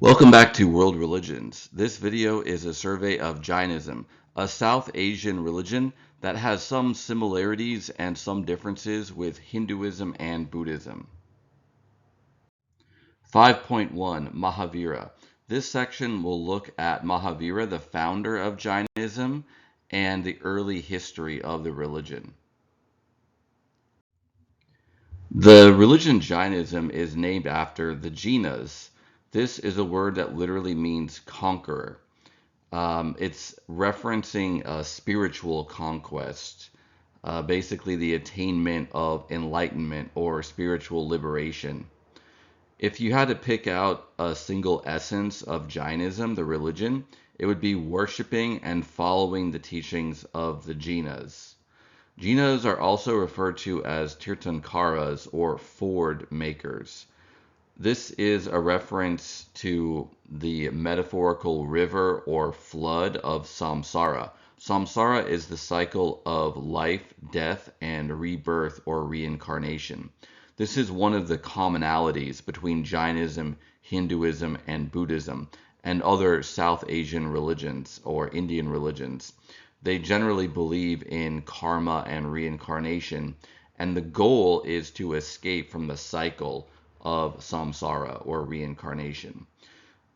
Welcome back to World Religions. This video is a survey of Jainism, a South Asian religion that has some similarities and some differences with Hinduism and Buddhism. 5.1 Mahavira. This section will look at Mahavira, the founder of Jainism, and the early history of the religion. The religion Jainism is named after the Jinas. This is a word that literally means conqueror. It's referencing a spiritual conquest, basically the attainment of enlightenment or spiritual liberation. If you had to pick out a single essence of Jainism, the religion, it would be worshiping and following the teachings of the Jinas. Jinas are also referred to as Tirthankaras or ford makers. This is a reference to the metaphorical river or flood of samsara. Samsara is the cycle of life, death, and rebirth or reincarnation. This is one of the commonalities between Jainism, Hinduism, and Buddhism, and other South Asian religions or Indian religions. They generally believe in karma and reincarnation, and the goal is to escape from the cycle of samsara or reincarnation.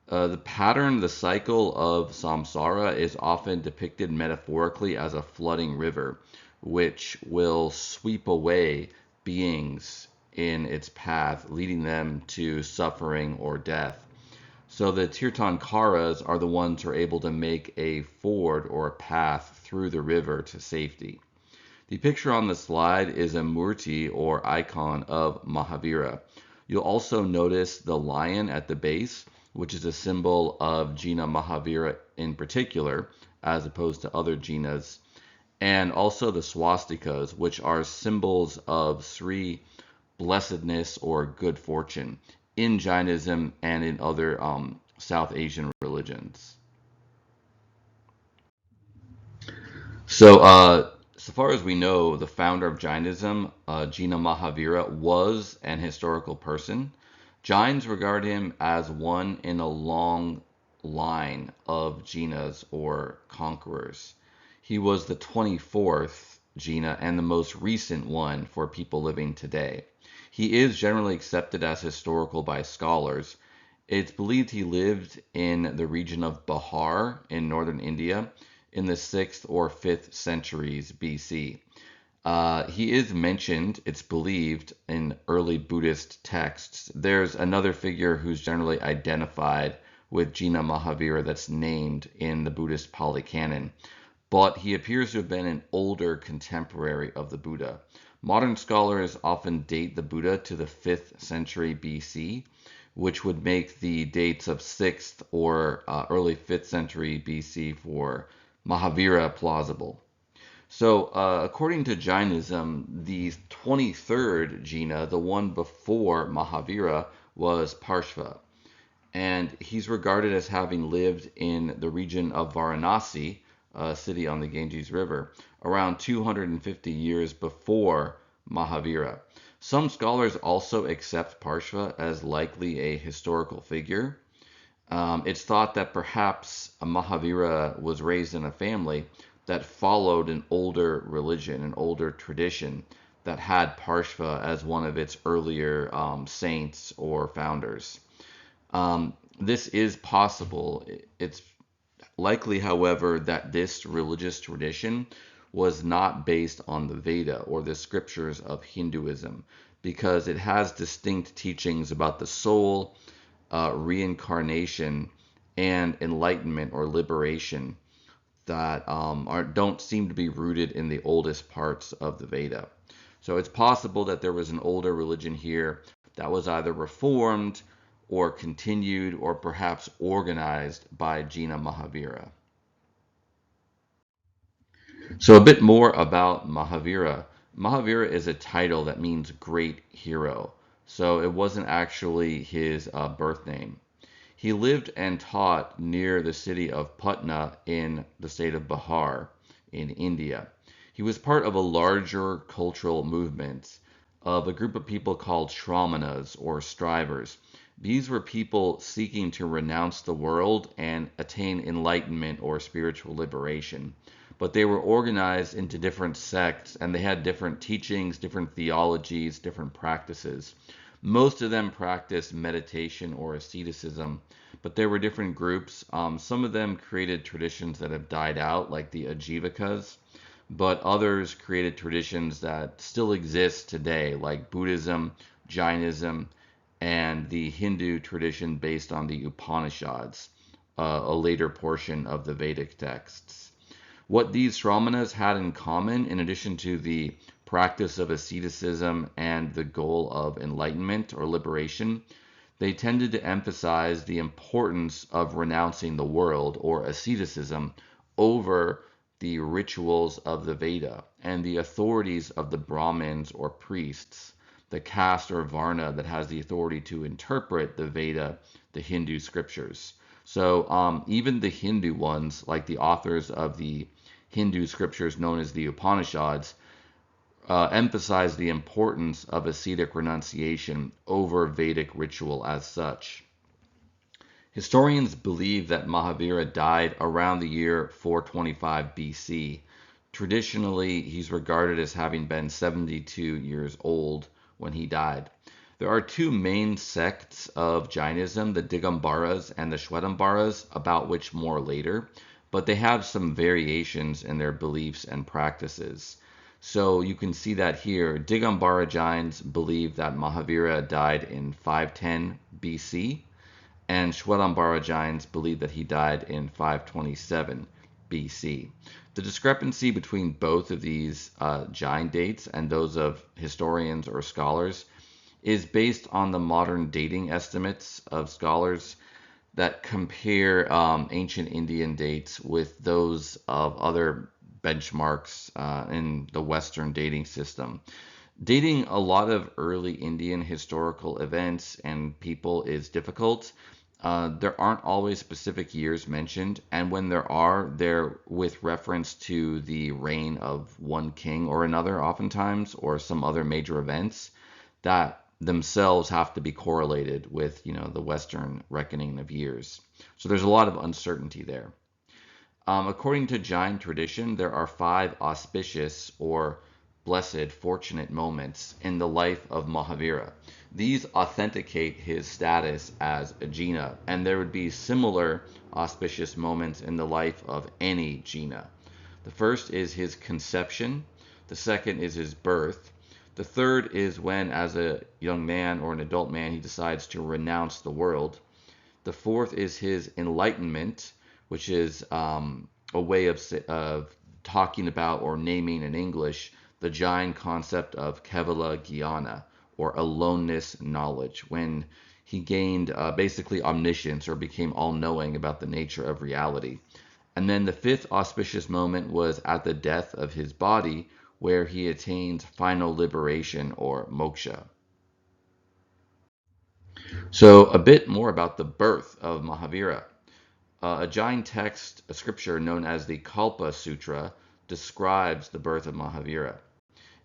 The pattern, the cycle of samsara is often depicted metaphorically as a flooding river, which will sweep away beings in its path, leading them to suffering or death. So the Tirthankaras are the ones who are able to make a ford or a path through the river to safety. The picture on the slide is a murti or icon of Mahavira. You'll also notice the lion at the base, which is a symbol of Jina Mahavira in particular, as opposed to other Jinas, and also the swastikas, which are symbols of Sri blessedness or good fortune in Jainism and in other South Asian religions. So far as we know, the founder of Jainism, Jina Mahavira, was an historical person. Jains regard him as one in a long line of Jinas or conquerors. He was the 24th Jina and the most recent one for people living today. He is generally accepted as historical by scholars. It's believed he lived in the region of Bihar in northern India in the 6th or 5th centuries BC. He is mentioned, it's believed, in early Buddhist texts. There's another figure who's generally identified with Jina Mahavira that's named in the Buddhist Pali Canon, but he appears to have been an older contemporary of the Buddha. Modern scholars often date the Buddha to the 5th century BC, which would make the dates of 6th or early 5th century BC for Mahavira plausible. So, according to Jainism, the 23rd Jina, the one before Mahavira, was Parshva, and he's regarded as having lived in the region of Varanasi, a city on the Ganges River, around 250 years before Mahavira. Some scholars also accept Parshva as likely a historical figure. It's thought that perhaps Mahavira was raised in a family that followed an older religion, an older tradition that had Parshva as one of its earlier saints or founders. This is possible. It's likely, however, that this religious tradition was not based on the Veda or the scriptures of Hinduism, because it has distinct teachings about the soul, reincarnation, and enlightenment or liberation that don't seem to be rooted in the oldest parts of the Veda. So it's possible that there was an older religion here that was either reformed or continued or perhaps organized by Jina Mahavira. So a bit more about Mahavira. Mahavira is a title that means great hero. So it wasn't actually his birth name. He lived and taught near the city of Patna in the state of Bihar in India. He was part of a larger cultural movement of a group of people called Shramanas or strivers. These were people seeking to renounce the world and attain enlightenment or spiritual liberation. But they were organized into different sects and they had different teachings, different theologies, different practices. Most of them practiced meditation or asceticism, but there were different groups. Some of them created traditions that have died out, like the Ajivikas, but others created traditions that still exist today, like Buddhism, Jainism, and the Hindu tradition based on the Upanishads, a later portion of the Vedic texts. What these shramanas had in common, in addition to the practice of asceticism and the goal of enlightenment or liberation, they tended to emphasize the importance of renouncing the world or asceticism over the rituals of the Veda and the authorities of the Brahmins or priests, the caste or varna that has the authority to interpret the Veda, the Hindu scriptures. So even the Hindu ones, like the authors of the Hindu scriptures known as the Upanishads, emphasize the importance of ascetic renunciation over Vedic ritual as such. Historians believe that Mahavira died around the year 425 BC. Traditionally, he's regarded as having been 72 years old when he died. There are two main sects of Jainism, the Digambaras and the Shwetambaras, about which more later, but they have some variations in their beliefs and practices. So you can see that here. Digambara Jains believe that Mahavira died in 510 BC, and Shwetambara Jains believe that he died in 527 BC. The discrepancy between both of these Jain dates and those of historians or scholars is based on the modern dating estimates of scholars that compare ancient Indian dates with those of other benchmarks in the Western dating system. Dating a lot of early Indian historical events and people is difficult. There aren't always specific years mentioned, and when there are, they're with reference to the reign of one king or another, oftentimes, or some other major events that themselves have to be correlated with, the Western reckoning of years. So there's a lot of uncertainty there. According to Jain tradition, there are 5 auspicious or blessed, fortunate moments in the life of Mahavira. These authenticate his status as a Jaina, and there would be similar auspicious moments in the life of any Jaina. The first is his conception, the second is his birth, the third is when, as a young man or an adult man, he decides to renounce the world. The fourth is his enlightenment, which is a way of talking about or naming in English the Jain concept of Kevala Jnana, or aloneness knowledge, when he gained basically omniscience or became all-knowing about the nature of reality. And then the fifth auspicious moment was at the death of his body, where he attained final liberation or moksha. So a bit more about the birth of Mahavira. A Jain text, a scripture known as the Kalpa Sutra, describes the birth of Mahavira.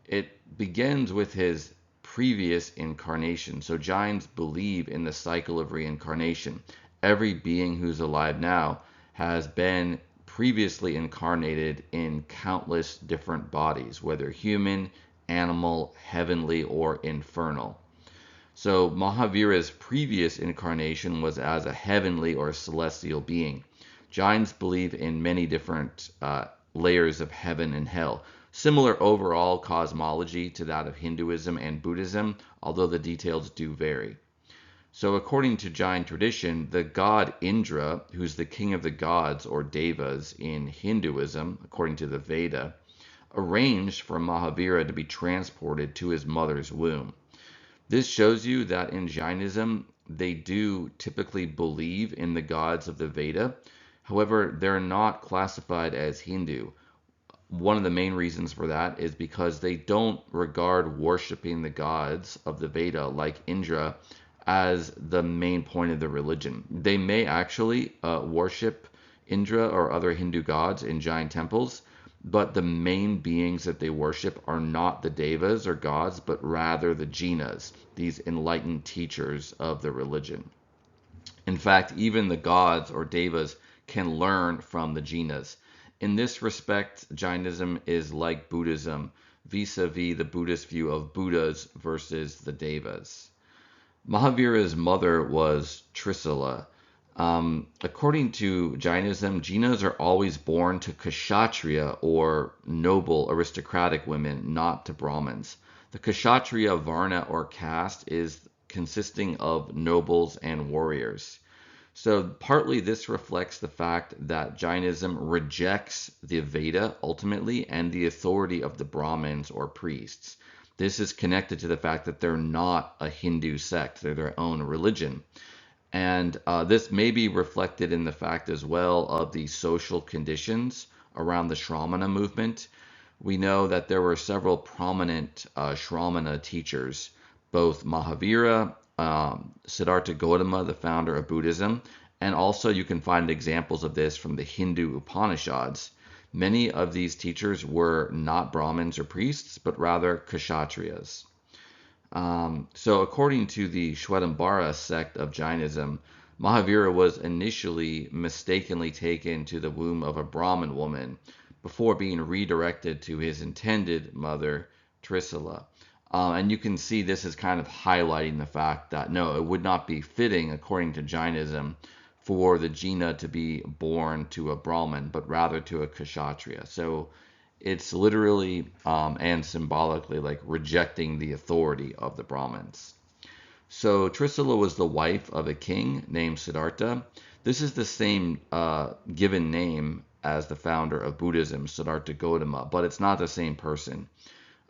It begins with his previous incarnation. So Jains believe in the cycle of reincarnation. Every being who's alive now has been previously incarnated in countless different bodies, whether human, animal, heavenly, or infernal. So Mahavira's previous incarnation was as a heavenly or celestial being. Jains believe in many different layers of heaven and hell. Similar overall cosmology to that of Hinduism and Buddhism, although the details do vary. So according to Jain tradition, the god Indra, who's the king of the gods or devas in Hinduism, according to the Veda, arranged for Mahavira to be transported to his mother's womb. This shows you that in Jainism, they do typically believe in the gods of the Veda. However, they're not classified as Hindu. One of the main reasons for that is because they don't regard worshiping the gods of the Veda, like Indra, as the main point of the religion. They may actually worship Indra or other Hindu gods in Jain temples, but the main beings that they worship are not the devas or gods, but rather the jinas, these enlightened teachers of the religion. In fact, even the gods or devas can learn from the jinas. In this respect, Jainism is like Buddhism vis-a-vis the Buddhist view of Buddhas versus the devas. Mahavira's mother was Trisala. According to Jainism, jinas are always born to kshatriya or noble aristocratic women, not to Brahmins. The kshatriya varna or caste is consisting of nobles and warriors. So partly this reflects the fact that Jainism rejects the Veda ultimately and the authority of the Brahmins or priests. This is connected to the fact that they're not a Hindu sect, they're their own religion. And this may be reflected in the fact as well of the social conditions around the Shramana movement. We know that there were several prominent Shramana teachers, both Mahavira, Siddhartha Gautama, the founder of Buddhism, and also you can find examples of this from the Hindu Upanishads. Many of these teachers were not Brahmins or priests, but rather Kshatriyas. So according to the Shwetambara sect of Jainism, Mahavira was initially mistakenly taken to the womb of a Brahmin woman before being redirected to his intended mother, Trisala. And you can see this is kind of highlighting the fact that no, it would not be fitting, according to Jainism, for the Jina to be born to a Brahmin, but rather to a Kshatriya. So it's literally and symbolically like rejecting the authority of the Brahmins. So Trisala was the wife of a king named Siddhartha. This is the same given name as the founder of Buddhism, Siddhartha Gautama, but it's not the same person.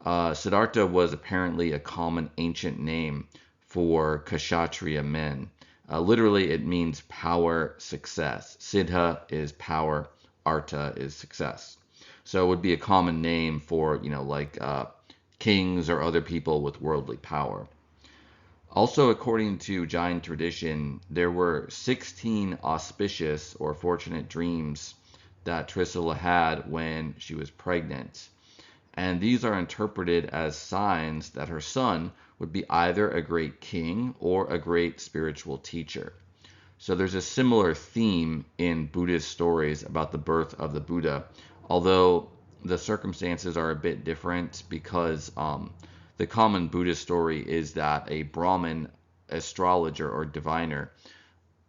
Siddhartha was apparently a common ancient name for Kshatriya men. Literally, it means power, success. Siddha is power, artha is success. So it would be a common name for, like kings or other people with worldly power. Also, according to Jain tradition, there were 16 auspicious or fortunate dreams that Trisala had when she was pregnant. And these are interpreted as signs that her son would be either a great king or a great spiritual teacher. So there's a similar theme in Buddhist stories about the birth of the Buddha, although the circumstances are a bit different because the common Buddhist story is that a Brahmin astrologer or diviner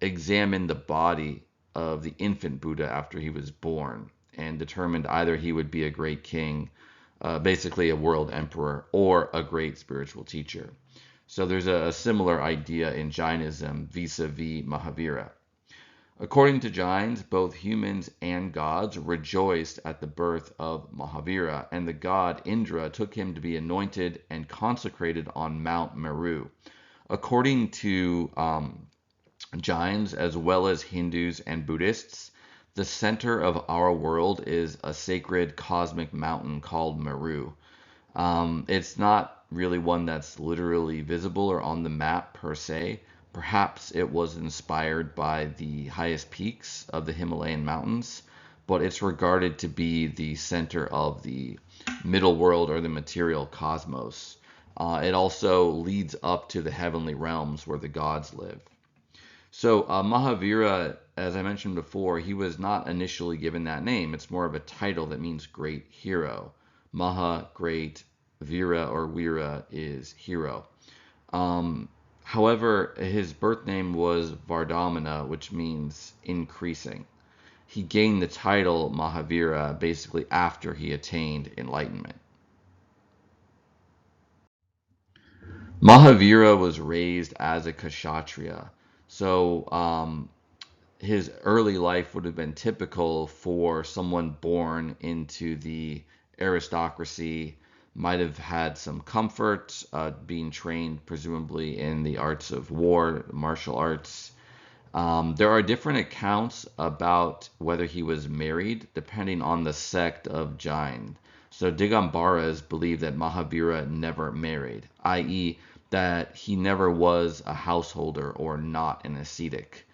examined the body of the infant Buddha after he was born and determined either he would be a great king, basically a world emperor, or a great spiritual teacher. So there's a similar idea in Jainism vis-a-vis Mahavira. According to Jains, both humans and gods rejoiced at the birth of Mahavira, and the god Indra took him to be anointed and consecrated on Mount Meru. According to Jains, as well as Hindus and Buddhists, the center of our world is a sacred cosmic mountain called Meru. It's not really one that's literally visible or on the map per se. Perhaps it was inspired by the highest peaks of the Himalayan mountains, but it's regarded to be the center of the middle world or the material cosmos. It also leads up to the heavenly realms where the gods live. So Mahavira, as I mentioned before, he was not initially given that name. It's more of a title that means great hero. Maha, great, Vira or Weera is hero. However, his birth name was Vardhamana, which means increasing. He gained the title Mahavira basically after he attained enlightenment. Mahavira was raised as a Kshatriya. So his early life would have been typical for someone born into the aristocracy, might have had some comfort, being trained presumably in the arts of war, martial arts. There are different accounts about whether he was married, depending on the sect of Jain. So Digambaras believe that Mahavira never married, i.e., that he never was a householder or not an ascetic.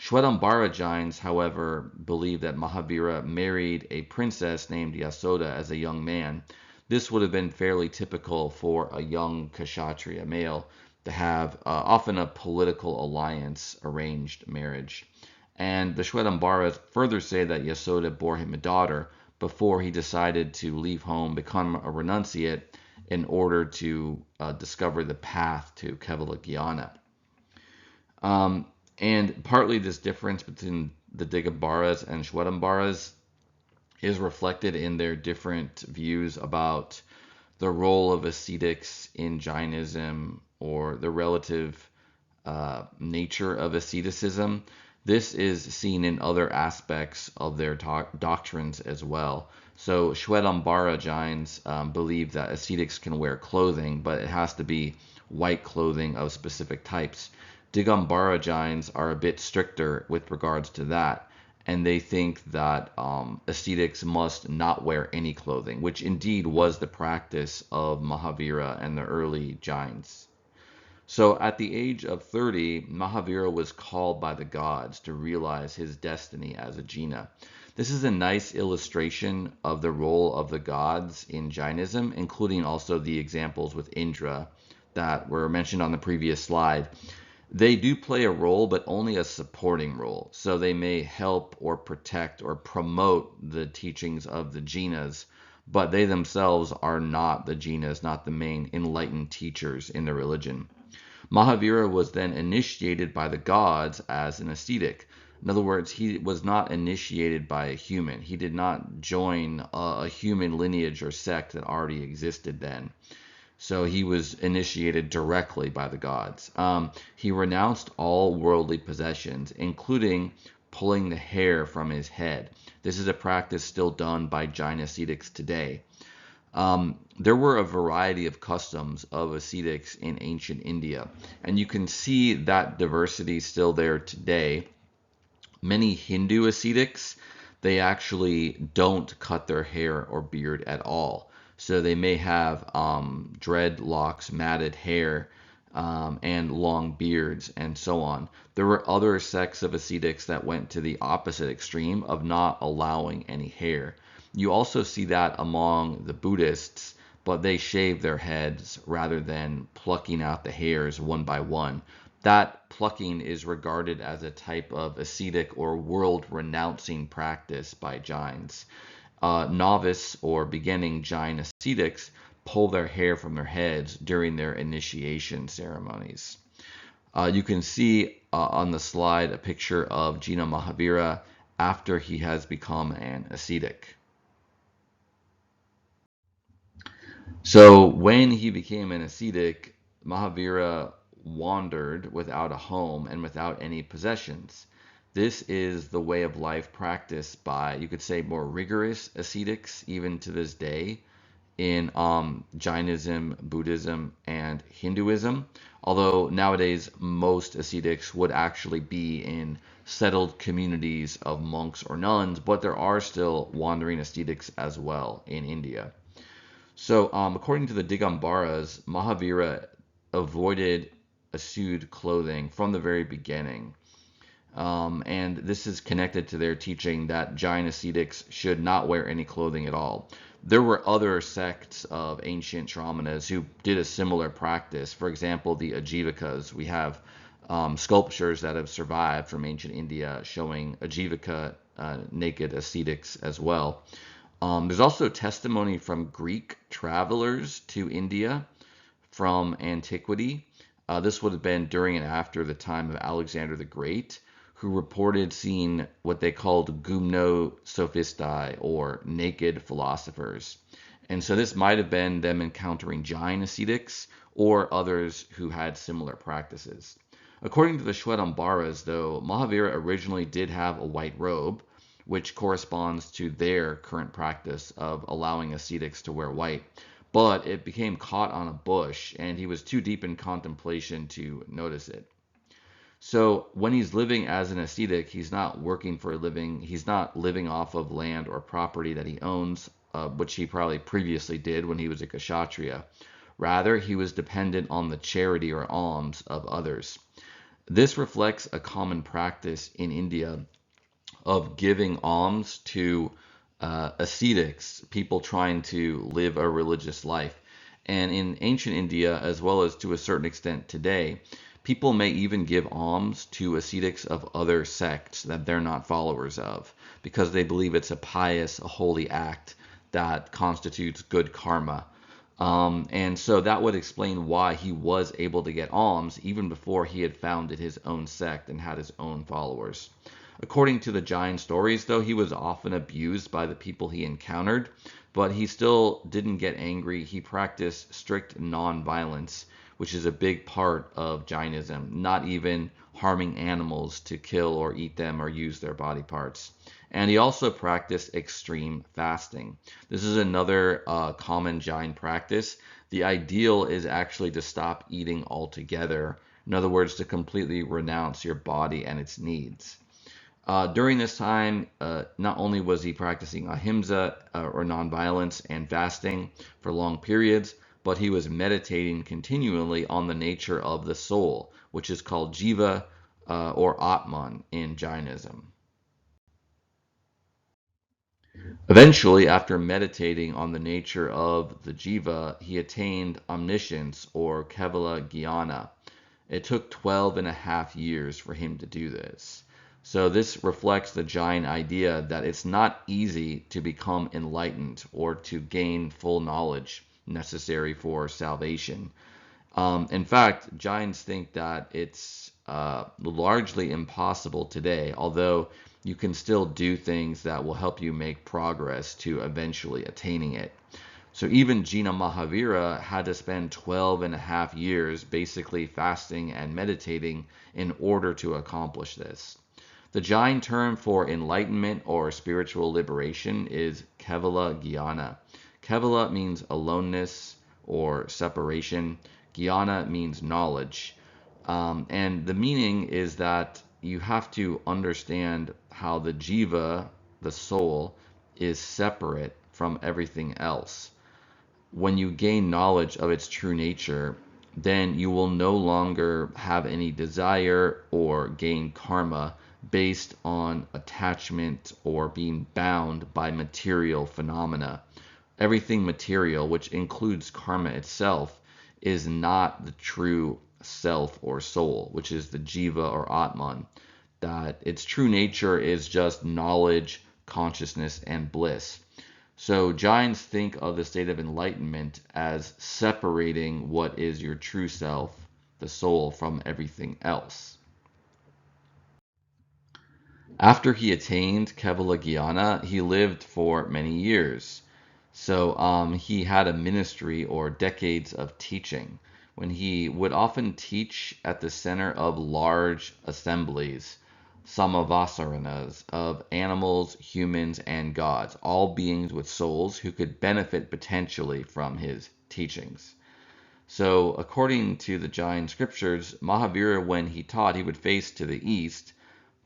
Shwetambara Jains, however, believe that Mahavira married a princess named Yasoda as a young man. This would have been fairly typical for a young Kshatriya male to have often a political alliance arranged marriage. And the Shwetambaras further say that Yasoda bore him a daughter before he decided to leave home, become a renunciate in order to discover the path to Kevala Jnana. And partly this difference between the Digambaras and Shwetambaras is reflected in their different views about the role of ascetics in Jainism or the relative nature of asceticism. This is seen in other aspects of their doctrines as well. So Shwetambara Jains believe that ascetics can wear clothing, but it has to be white clothing of specific types. Digambara Jains are a bit stricter with regards to that, and they think that ascetics must not wear any clothing, which indeed was the practice of Mahavira and the early Jains. So at the age of 30, Mahavira was called by the gods to realize his destiny as a Jina. This is a nice illustration of the role of the gods in Jainism, including also the examples with Indra that were mentioned on the previous slide. They do play a role, but only a supporting role. So they may help or protect or promote the teachings of the Jinas, but they themselves are not the Jinas, not the main enlightened teachers in the religion. Mahavira was then initiated by the gods as an ascetic. In other words, he was not initiated by a human. He did not join a human lineage or sect that already existed then. So he was initiated directly by the gods. He renounced all worldly possessions, including pulling the hair from his head. This is a practice still done by Jain ascetics today. There were a variety of customs of ascetics in ancient India, and you can see that diversity still there today. Many Hindu ascetics, they actually don't cut their hair or beard at all. So they may have dreadlocks, matted hair, and long beards, and so on. There were other sects of ascetics that went to the opposite extreme of not allowing any hair. You also see that among the Buddhists, but they shave their heads rather than plucking out the hairs one by one. That plucking is regarded as a type of ascetic or world-renouncing practice by Jains. Novice or beginning Jain ascetics pull their hair from their heads during their initiation ceremonies. You can see on the slide a picture of Jina Mahavira after he has become an ascetic. So when he became an ascetic, Mahavira wandered without a home and without any possessions. This is the way of life practiced by, you could say, more rigorous ascetics even to this day in Jainism, Buddhism, and Hinduism. Although nowadays most ascetics would actually be in settled communities of monks or nuns, but there are still wandering ascetics as well in India. So, according to the Digambaras, Mahavira avoided assued clothing from the very beginning. And this is connected to their teaching that Jain ascetics should not wear any clothing at all. There were other sects of ancient Shramanas who did a similar practice. For example, the Ajivikas. We have sculptures that have survived from ancient India showing Ajivika naked ascetics as well. There's also testimony from Greek travelers to India from antiquity. This would have been during and after the time of Alexander the Great, who reported seeing what they called gumno sophistae, or naked philosophers. And so this might have been them encountering Jain ascetics or others who had similar practices. According to the Shwetambaras, though, Mahavira originally did have a white robe, which corresponds to their current practice of allowing ascetics to wear white. But it became caught on a bush, and he was too deep in contemplation to notice it. So when he's living as an ascetic, he's not working for a living. He's not living off of land or property that he owns, which he probably previously did when he was a Kshatriya. Rather, he was dependent on the charity or alms of others. This reflects a common practice in India of giving alms to ascetics, people trying to live a religious life. And in ancient India, as well as to a certain extent today, people may even give alms to ascetics of other sects that they're not followers of, because they believe it's a pious, a holy act that constitutes good karma. And so that would explain why he was able to get alms even before he had founded his own sect and had his own followers. According to the Jain stories, though, he was often abused by the people he encountered, but he still didn't get angry. He practiced strict non-violence, which is a big part of Jainism, not even harming animals to kill or eat them or use their body parts. And he also practiced extreme fasting. This is another common Jain practice. The ideal is actually to stop eating altogether. In other words, to completely renounce your body and its needs. During this time, not only was he practicing ahimsa or nonviolence and fasting for long periods, but he was meditating continually on the nature of the soul, which is called jiva or atman in Jainism. Eventually, after meditating on the nature of the jiva, he attained omniscience or Kevala Jnana. It took 12 and a half years for him to do this. So this reflects the Jain idea that it's not easy to become enlightened or to gain full knowledge necessary for salvation. In fact, Jains think that it's largely impossible today, although you can still do things that will help you make progress to eventually attaining it. So even Jina Mahavira had to spend 12 and a half years basically fasting and meditating in order to accomplish this. The Jain term for enlightenment or spiritual liberation is Kevala Jnana. Kevala means aloneness or separation. Jnana means knowledge. And the meaning is that you have to understand how the jiva, the soul, is separate from everything else. When you gain knowledge of its true nature, then you will no longer have any desire or gain karma based on attachment or being bound by material phenomena. Everything material, which includes karma itself, is not the true self or soul, which is the jiva or atman. That its true nature is just knowledge, consciousness, and bliss. So Jains think of the state of enlightenment as separating what is your true self, the soul, from everything else. After he attained Kevala Jnana, he lived for many years. So he had a ministry or decades of teaching when he would often teach at the center of large assemblies, samavasaranas, of animals, humans, and gods, all beings with souls who could benefit potentially from his teachings. So according to the Jain Scriptures, Mahavira, when he taught, he would face to the east,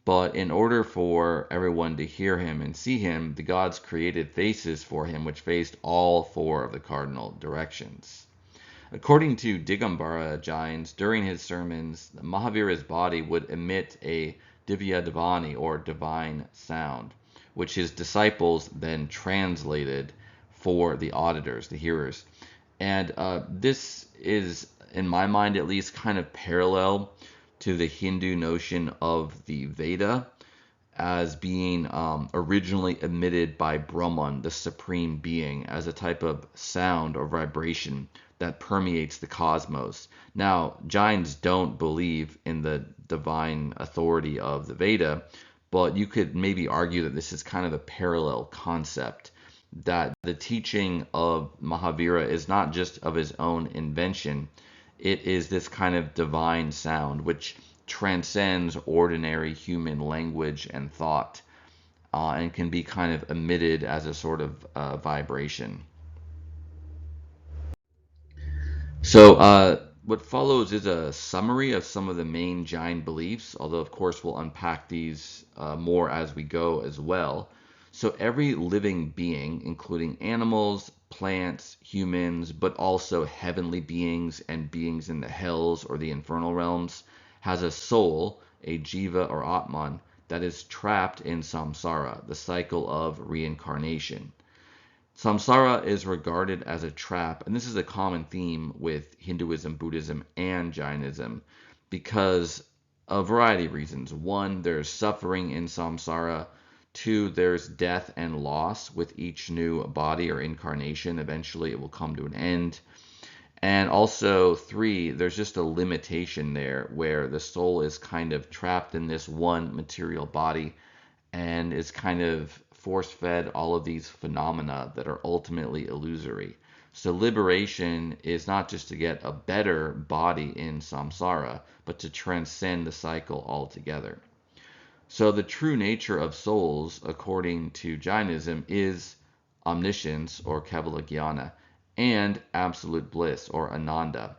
but in order for everyone to hear him and see him, the gods created faces for him which faced all four of the cardinal directions. According to Digambara Jains, during his sermons, Mahavira's body would emit a divya devani or divine sound, which his disciples then translated for the auditors, the hearers. And this is, in my mind at least, kind of parallel to the Hindu notion of the Veda as being originally emitted by Brahman, the supreme being, as a type of sound or vibration that permeates the cosmos. Now, Jains don't believe in the divine authority of the Veda, but you could maybe argue that this is kind of a parallel concept, that the teaching of Mahavira is not just of his own invention. It is this kind of divine sound which transcends ordinary human language and thought, and can be kind of emitted as a sort of vibration. So, what follows is a summary of some of the main Jain beliefs, although, of course, we'll unpack these more as we go as well. So, every living being, including animals, plants, humans, but also heavenly beings and beings in the hells or the infernal realms, has a soul, a jiva or atman, that is trapped in samsara, the cycle of reincarnation. Samsara is regarded as a trap, and this is a common theme with Hinduism, Buddhism, and Jainism because a variety of reasons. One, there's suffering in samsara. Two, there's death and loss with each new body or incarnation. Eventually, it will come to an end. And also, three, there's just a limitation there where the soul is kind of trapped in this one material body and is kind of force fed all of these phenomena that are ultimately illusory. So, liberation is not just to get a better body in samsara, but to transcend the cycle altogether. So, the true nature of souls, according to Jainism, is omniscience or Kevala Jnana and absolute bliss or Ananda.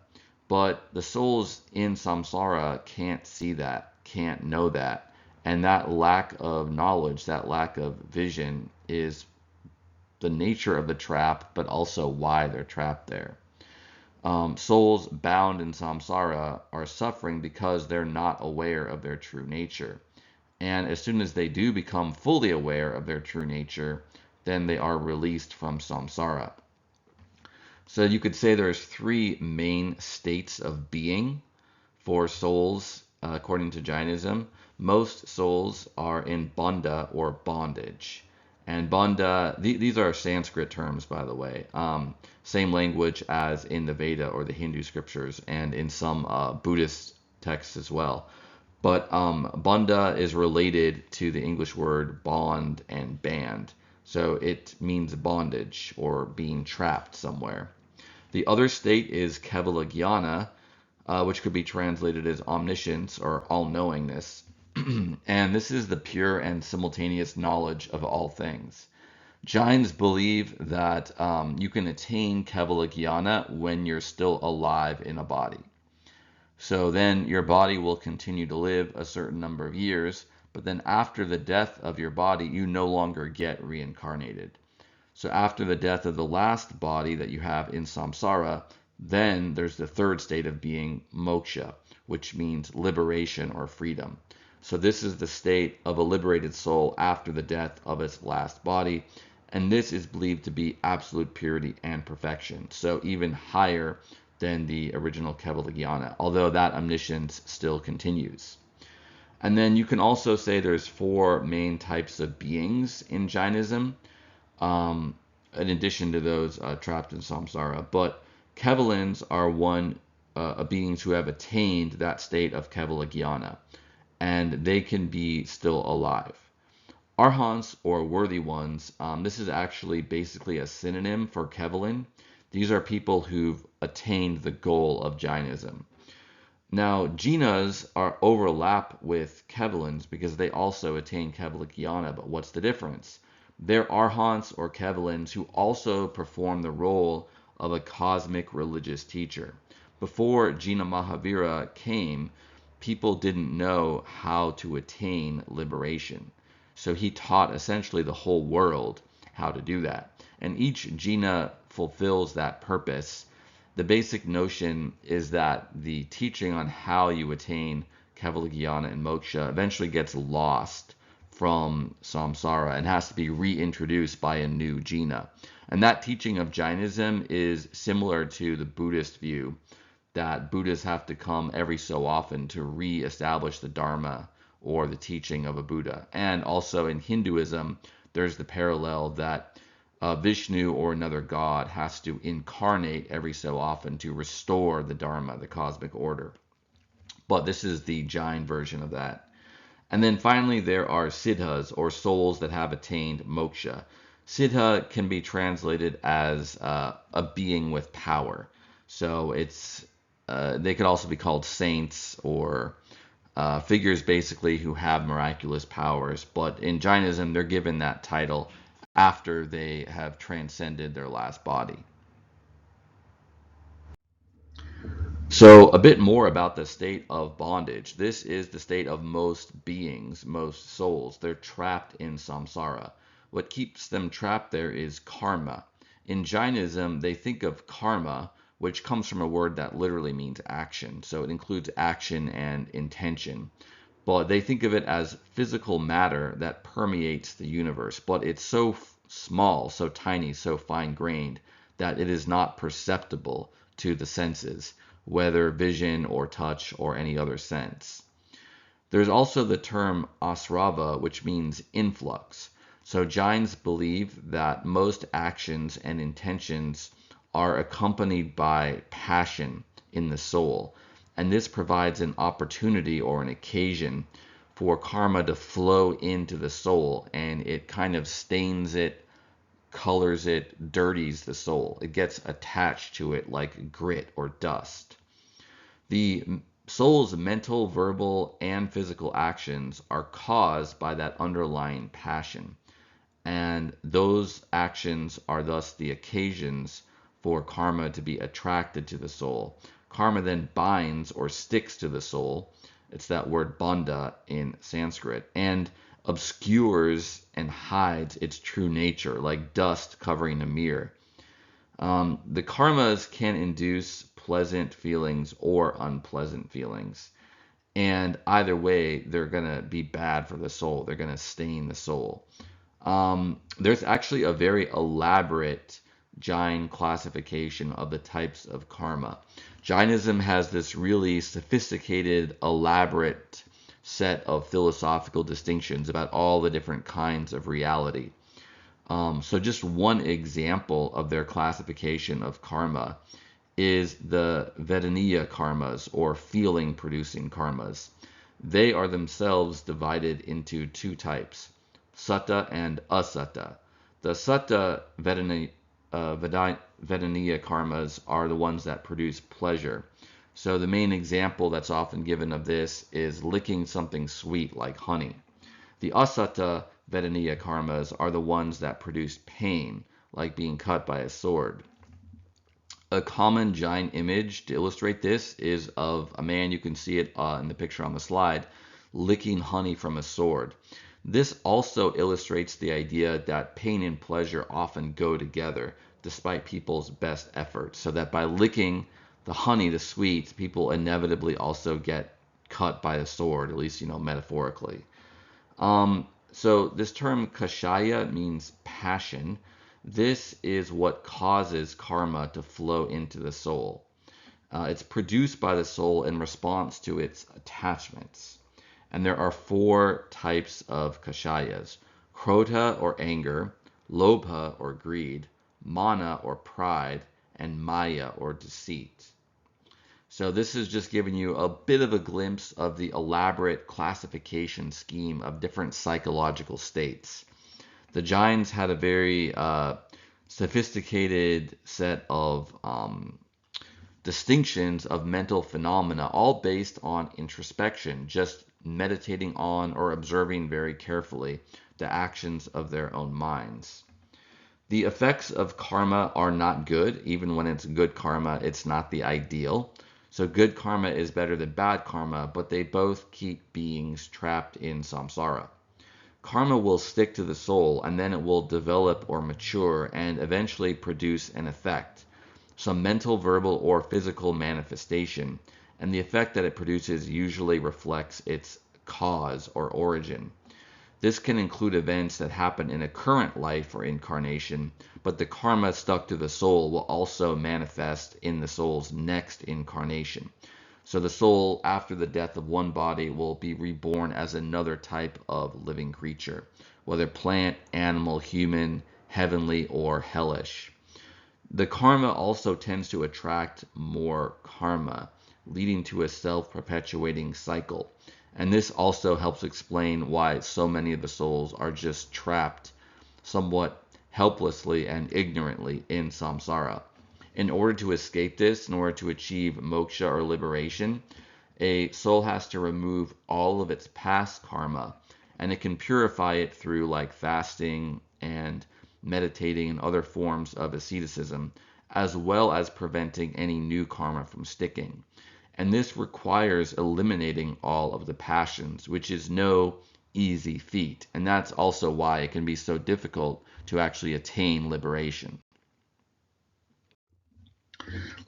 But the souls in samsara can't see that, can't know that. And that lack of knowledge, that lack of vision is the nature of the trap, but also why they're trapped there. Souls bound in samsara are suffering because they're not aware of their true nature. And as soon as they do become fully aware of their true nature, then they are released from samsara. So you could say there's three main states of being for souls, according to Jainism. Most souls are in bandha or bondage. And bandha, these are Sanskrit terms, by the way. Same language as in the Veda or the Hindu scriptures and in some Buddhist texts as well. But bandha is related to the English word bond and band. So it means bondage or being trapped somewhere. The other state is Kevala Jnana, which could be translated as omniscience or all-knowingness. And this is the pure and simultaneous knowledge of all things. Jains believe that you can attain Kevala Jnana when you're still alive in a body. So then your body will continue to live a certain number of years, but then after the death of your body, you no longer get reincarnated. So after the death of the last body that you have in samsara, then there's the third state of being, moksha, which means liberation or freedom. So this is the state of a liberated soul after the death of its last body, and this is believed to be absolute purity and perfection. So even higher than the original Kevala Jnana, although that omniscience still continues. And then you can also say there's four main types of beings in Jainism, in addition to those trapped in samsara. But Kevalins are one beings who have attained that state of Kevala Jnana, and they can be still alive. Arhants, or worthy ones, this is actually basically a synonym for Kevalin. These are people who've attained the goal of Jainism. Now, Jinas overlap with Kevalins because they also attain Kevala Jnana, but what's the difference? They're Arhants or Kevalins who also perform the role of a cosmic religious teacher. Before Jina Mahavira came, people didn't know how to attain liberation. So he taught essentially the whole world how to do that. And each Jina fulfills that purpose. The basic notion is that the teaching on how you attain Kevala Jnana and moksha eventually gets lost from samsara and has to be reintroduced by a new Jina. And that teaching of Jainism is similar to the Buddhist view that Buddhists have to come every so often to re-establish the Dharma or the teaching of a Buddha. And also in Hinduism, there's the parallel that Vishnu or another god has to incarnate every so often to restore the Dharma, the cosmic order. But this is the Jain version of that. And then finally, there are siddhas, or souls that have attained moksha. Siddha can be translated as a being with power. So they could also be called saints or figures basically who have miraculous powers. But in Jainism, they're given that title after they have transcended their last body. So, a bit more about the state of bondage. This is the state of most beings, most souls. They're trapped in samsara. What keeps them trapped there is karma. In Jainism, they think of karma, which comes from a word that literally means action. So it includes action and intention. But they think of it as physical matter that permeates the universe. But it's so small, so tiny, so fine-grained that it is not perceptible to the senses, whether vision or touch or any other sense. There's also the term asrava, which means influx. So Jains believe that most actions and intentions are accompanied by passion in the soul, and this provides an opportunity or an occasion for karma to flow into the soul, and it kind of stains it, colors it, dirties the soul. It gets attached to it like grit or dust. The soul's mental, verbal, and physical actions are caused by that underlying passion. And those actions are thus the occasions for karma to be attracted to the soul. Karma then binds or sticks to the soul. It's that word bandha in Sanskrit, and obscures and hides its true nature, like dust covering a mirror. The karmas can induce pleasant feelings or unpleasant feelings. And either way, they're going to be bad for the soul. They're going to stain the soul. There's actually a very elaborate Jain classification of the types of karma. Jainism has this really sophisticated, elaborate set of philosophical distinctions about all the different kinds of reality. So just one example of their classification of karma is the Vedaniya karmas, or feeling producing karmas. They are themselves divided into two types, Satta and Asatta. The Satta Vedaniya karmas are the ones that produce pleasure. So the main example that's often given of this is licking something sweet like honey. The Asatta Vedaniya karmas are the ones that produce pain, like being cut by a sword. A common Jain image to illustrate this is of a man, you can see it in the picture on the slide, licking honey from a sword. This also illustrates the idea that pain and pleasure often go together, despite people's best efforts, so that by licking the honey, the sweet, people inevitably also get cut by a sword, at least, metaphorically. So this term kashaya means passion. This is what causes karma to flow into the soul. It's produced by the soul in response to its attachments. And there are four types of kashayas: krodha or anger, lobha or greed, mana or pride, and maya or deceit. So this is just giving you a bit of a glimpse of the elaborate classification scheme of different psychological states. The Jains had a very sophisticated set of distinctions of mental phenomena, all based on introspection, just meditating on or observing very carefully the actions of their own minds. The effects of karma are not good. Even when it's good karma, it's not the ideal. So good karma is better than bad karma, but they both keep beings trapped in samsara. Karma will stick to the soul, and then it will develop or mature and eventually produce an effect, some mental, verbal, or physical manifestation, and the effect that it produces usually reflects its cause or origin. This can include events that happen in a current life or incarnation, but the karma stuck to the soul will also manifest in the soul's next incarnation. So the soul, after the death of one body, will be reborn as another type of living creature, whether plant, animal, human, heavenly, or hellish. The karma also tends to attract more karma, leading to a self-perpetuating cycle. And this also helps explain why so many of the souls are just trapped somewhat helplessly and ignorantly in samsara. In order to escape this, in order to achieve moksha or liberation, a soul has to remove all of its past karma, and it can purify it through like fasting and meditating and other forms of asceticism, as well as preventing any new karma from sticking. And this requires eliminating all of the passions, which is no easy feat. And that's also why it can be so difficult to actually attain liberation.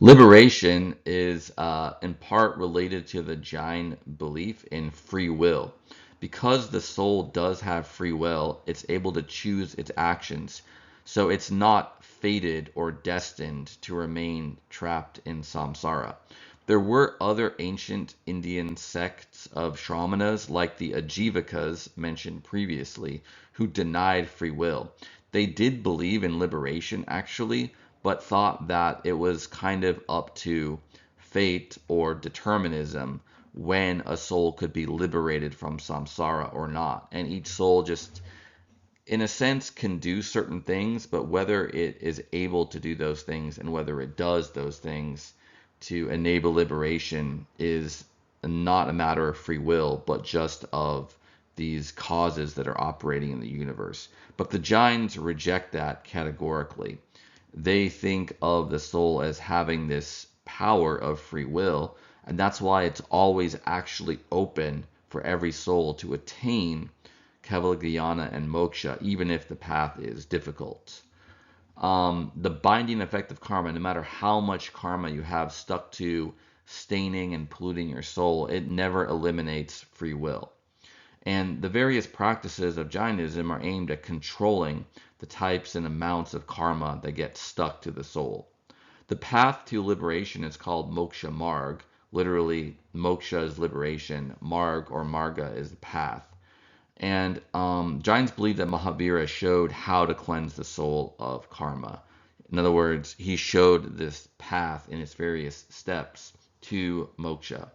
Liberation is in part related to the Jain belief in free will. Because the soul does have free will, it's able to choose its actions. So it's not fated or destined to remain trapped in samsara. There were other ancient Indian sects of Shamanas, like the Ajivikas mentioned previously, who denied free will. They did believe in liberation, actually, but thought that it was kind of up to fate or determinism when a soul could be liberated from samsara or not. And each soul just, in a sense, can do certain things, but whether it is able to do those things and whether it does those things to enable liberation is not a matter of free will, but just of these causes that are operating in the universe. But the Jains reject that categorically. They think of the soul as having this power of free will, and that's why it's always actually open for every soul to attain Kevala and moksha, even if the path is difficult. The binding effect of karma, no matter how much karma you have stuck to staining and polluting your soul, it never eliminates free will. And the various practices of Jainism are aimed at controlling the types and amounts of karma that get stuck to the soul. The path to liberation is called moksha marg. Literally, moksha is liberation, marg or marga is the path. And Jains believe that Mahavira showed how to cleanse the soul of karma. In other words, he showed this path in its various steps to moksha.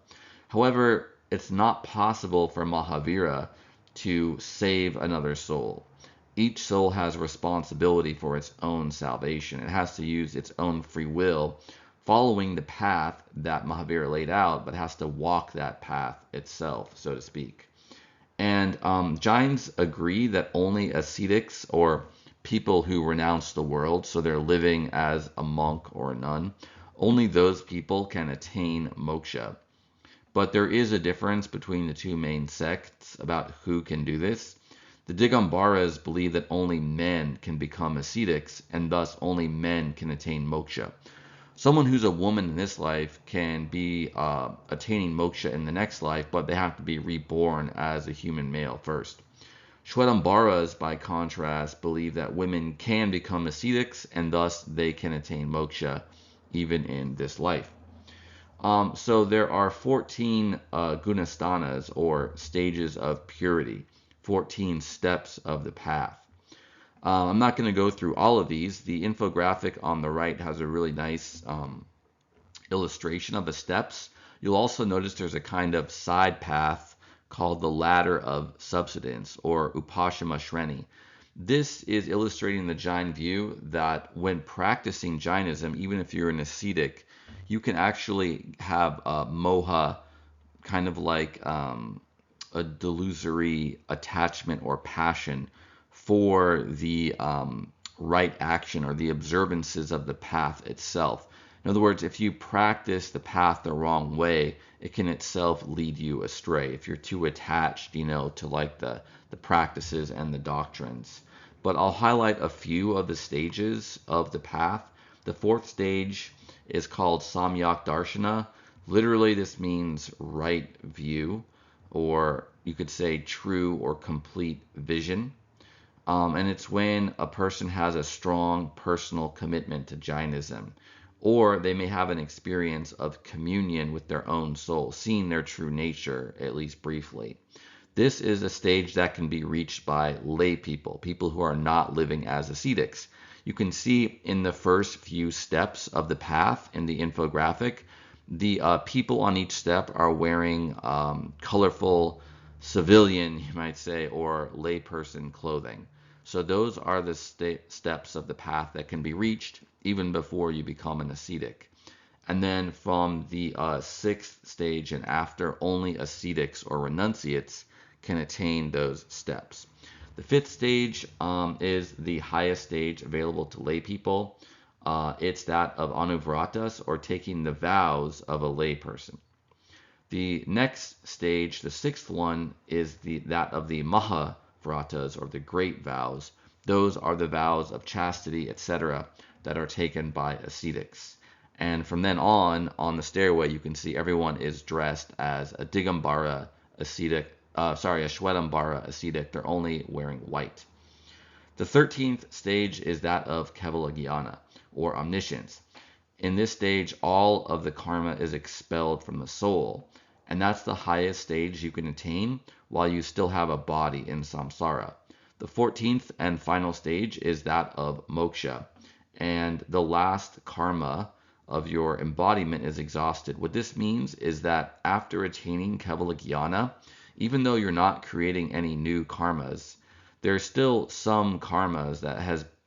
However, it's not possible for Mahavira to save another soul. Each soul has responsibility for its own salvation. It has to use its own free will, following the path that Mahavira laid out, but has to walk that path itself, so to speak. And Jains agree that only ascetics, or people who renounce the world, so they're living as a monk or a nun, only those people can attain moksha. But there is a difference between the two main sects about who can do this. The Digambaras believe that only men can become ascetics, and thus only men can attain moksha. Someone who's a woman in this life can be attaining moksha in the next life, but they have to be reborn as a human male first. Shwetambaras, by contrast, believe that women can become ascetics, and thus they can attain moksha even in this life. So there are 14 gunasthanas, or stages of purity, 14 steps of the path. I'm not going to go through all of these. The infographic on the right has a really nice illustration of the steps. You'll also notice there's a kind of side path called the ladder of subsidence, or Upashama Shreni. This is illustrating the Jain view that when practicing Jainism, even if you're an ascetic, you can actually have moha, kind of like a delusory attachment or passion for the right action or the observances of the path itself. In other words, if you practice the path the wrong way, it can itself lead you astray if you're too attached, to like the practices and the doctrines. But I'll highlight a few of the stages of the path. The fourth stage is called Samyak Darshana. Literally, this means right view, or you could say true or complete vision. And it's when a person has a strong personal commitment to Jainism, or they may have an experience of communion with their own soul, seeing their true nature, at least briefly. This is a stage that can be reached by lay people, people who are not living as ascetics. You can see in the first few steps of the path in the infographic, the people on each step are wearing colorful civilian, you might say, or layperson clothing. So those are the steps of the path that can be reached even before you become an ascetic. And then from the sixth stage and after, only ascetics or renunciates can attain those steps. The fifth stage is the highest stage available to lay people. It's that of anuvratas, or taking the vows of a lay person. The next stage, the sixth one, is that of the Mahavratas, or the great vows. Those are the vows of chastity, etc., that are taken by ascetics. And from then on the stairway, you can see everyone is dressed as a Digambara ascetic, a Shwetambara ascetic. They're only wearing white. The 13th stage is that of Kevala or omniscience. In this stage, all of the karma is expelled from the soul, and that's the highest stage you can attain while you still have a body in samsara. The 14th and final stage is that of moksha, and the last karma of your embodiment is exhausted. What this means is that after attaining Kevala, even though you're not creating any new karmas, there's still some karmas that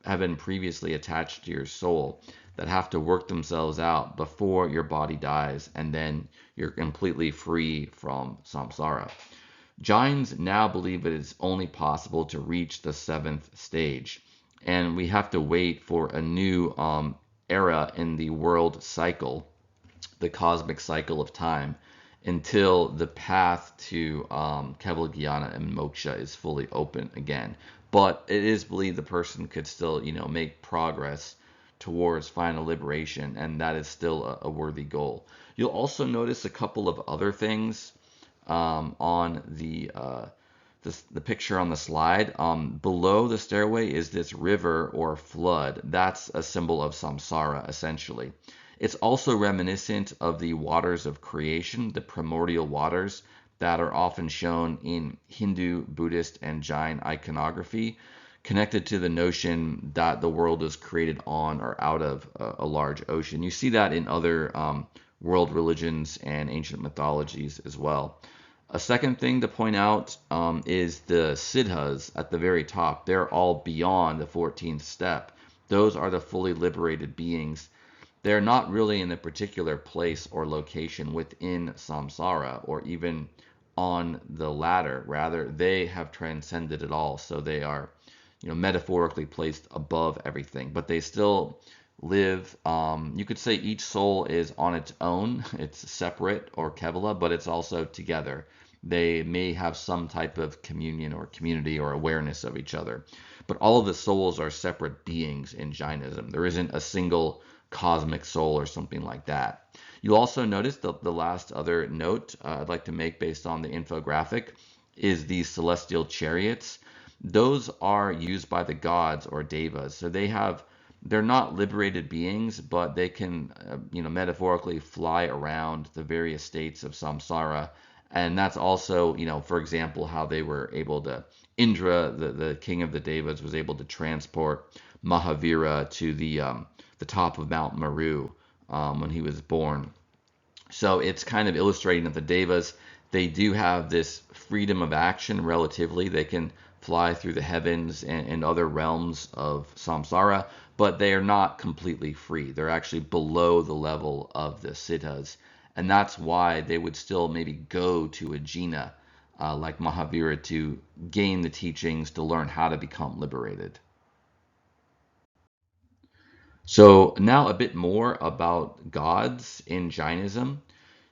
have been previously attached to your soul that have to work themselves out before your body dies, and then you're completely free from samsara. Jains now believe it is only possible to reach the 7th stage, and we have to wait for a new era in the world cycle, the cosmic cycle of time, until the path to Kevala and Moksha is fully open again. But it is believed the person could still, make progress towards final liberation, and that is still a worthy goal. You'll also notice a couple of other things on the picture on the slide. Below the stairway is this river or flood. That's a symbol of samsara, essentially. It's also reminiscent of the waters of creation, the primordial waters that are often shown in Hindu, Buddhist, and Jain iconography, connected to the notion that the world is created on or out of a large ocean. You see that in other world religions and ancient mythologies as well. A second thing to point out is the siddhas at the very top. They're all beyond the 14th step. Those are the fully liberated beings. They're not really in a particular place or location within samsara or even on the ladder. Rather, they have transcended it all. So they are, metaphorically placed above everything, but they still live. You could say each soul is on its own. It's separate or Kevala, but it's also together. They may have some type of communion or community or awareness of each other. But all of the souls are separate beings in Jainism. There isn't a single cosmic soul or something like that. You'll also notice the last other note I'd like to make based on the infographic is these celestial chariots. Those are used by the gods or devas. So they're not liberated beings, but they can, metaphorically fly around the various states of samsara. And that's also, for example, how they were able to, Indra, the king of the devas, was able to transport Mahavira to the top of Mount Meru when he was born. So it's kind of illustrating that the devas, they do have this freedom of action relatively. They can fly through the heavens and other realms of samsara, but they are not completely free. They're actually below the level of the siddhas. And that's why they would still maybe go to a jina like Mahavira to gain the teachings to learn how to become liberated. So now a bit more about gods in Jainism.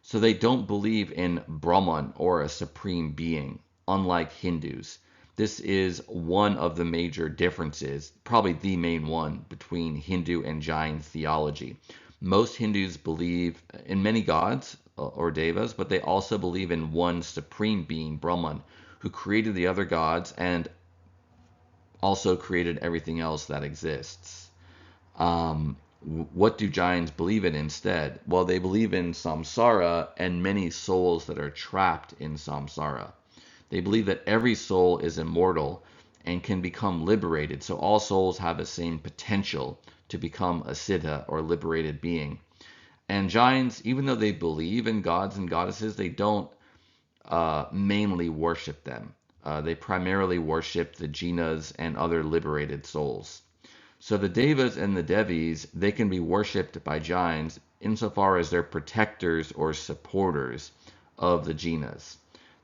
So they don't believe in Brahman or a supreme being, unlike Hindus. This is one of the major differences, probably the main one, between Hindu and Jain theology. Most Hindus believe in many gods or devas, but they also believe in one supreme being, Brahman, who created the other gods and also created everything else that exists. What do Jains believe in instead? Well, they believe in samsara and many souls that are trapped in samsara. They believe that every soul is immortal and can become liberated, so all souls have the same potential to become a siddha or liberated being. And Jains, even though they believe in gods and goddesses, they don't mainly worship them. They primarily worship the jinas and other liberated souls. So the devas and the devis, they can be worshipped by Jains insofar as they're protectors or supporters of the jinas.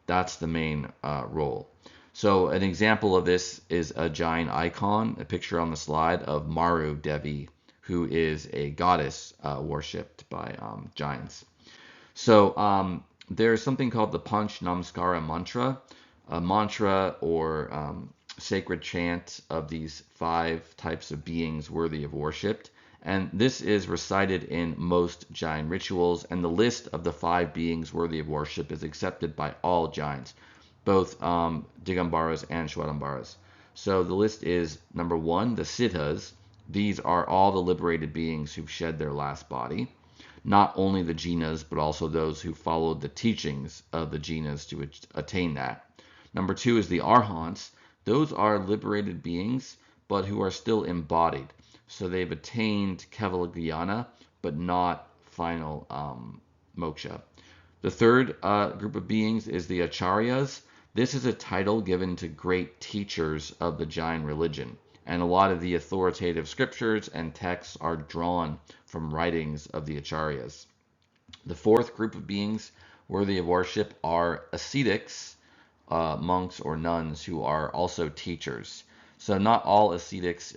That's the main role. So an example of this is a Jain icon, a picture on the slide of Maru Devi, who is a goddess worshipped by Jains. So there's something called the Panch Namaskara mantra, a mantra or sacred chant of these 5 types of beings worthy of worship. And this is recited in most Jain rituals, and the list of the 5 beings worthy of worship is accepted by all Jains, both Digambaras and Shwetambaras. So the list is number 1, the Siddhas. These are all the liberated beings who've shed their last body. Not only the Jinas, but also those who followed the teachings of the Jinas to attain that. Number 2 is the Arhants. Those are liberated beings, but who are still embodied. So they've attained Kevala Jnana, but not final moksha. The third group of beings is the Acharyas. This is a title given to great teachers of the Jain religion. And a lot of the authoritative scriptures and texts are drawn from writings of the Acharyas. The fourth group of beings worthy of worship are ascetics, monks or nuns who are also teachers. So not all ascetics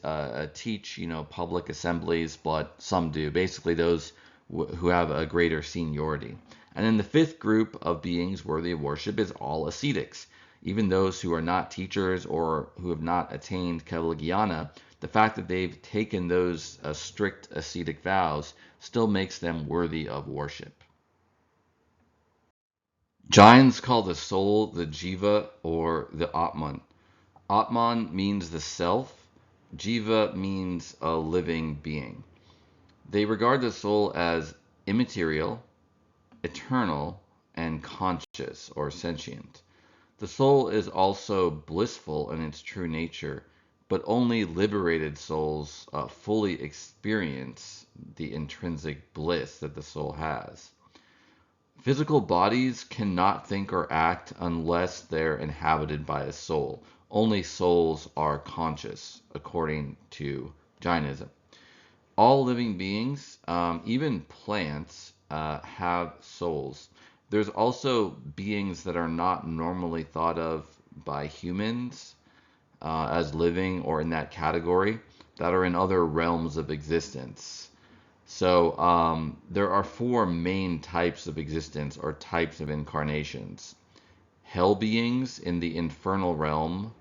teach, public assemblies, but some do. Basically, those who have a greater seniority. And then the fifth group of beings worthy of worship is all ascetics. Even those who are not teachers or who have not attained Kevala Jnana, the fact that they've taken those strict ascetic vows still makes them worthy of worship. Jains call the soul the Jiva or the Atman. Atman means the self, Jiva means a living being. They regard the soul as immaterial, eternal, and conscious or sentient. The soul is also blissful in its true nature, but only liberated souls fully experience the intrinsic bliss that the soul has. Physical bodies cannot think or act unless they're inhabited by a soul. Only souls are conscious, according to Jainism. All living beings, even plants, have souls. There's also beings that are not normally thought of by humans as living or in that category that are in other realms of existence. So there are 4 main types of existence or types of incarnations. Hell beings in the infernal realm,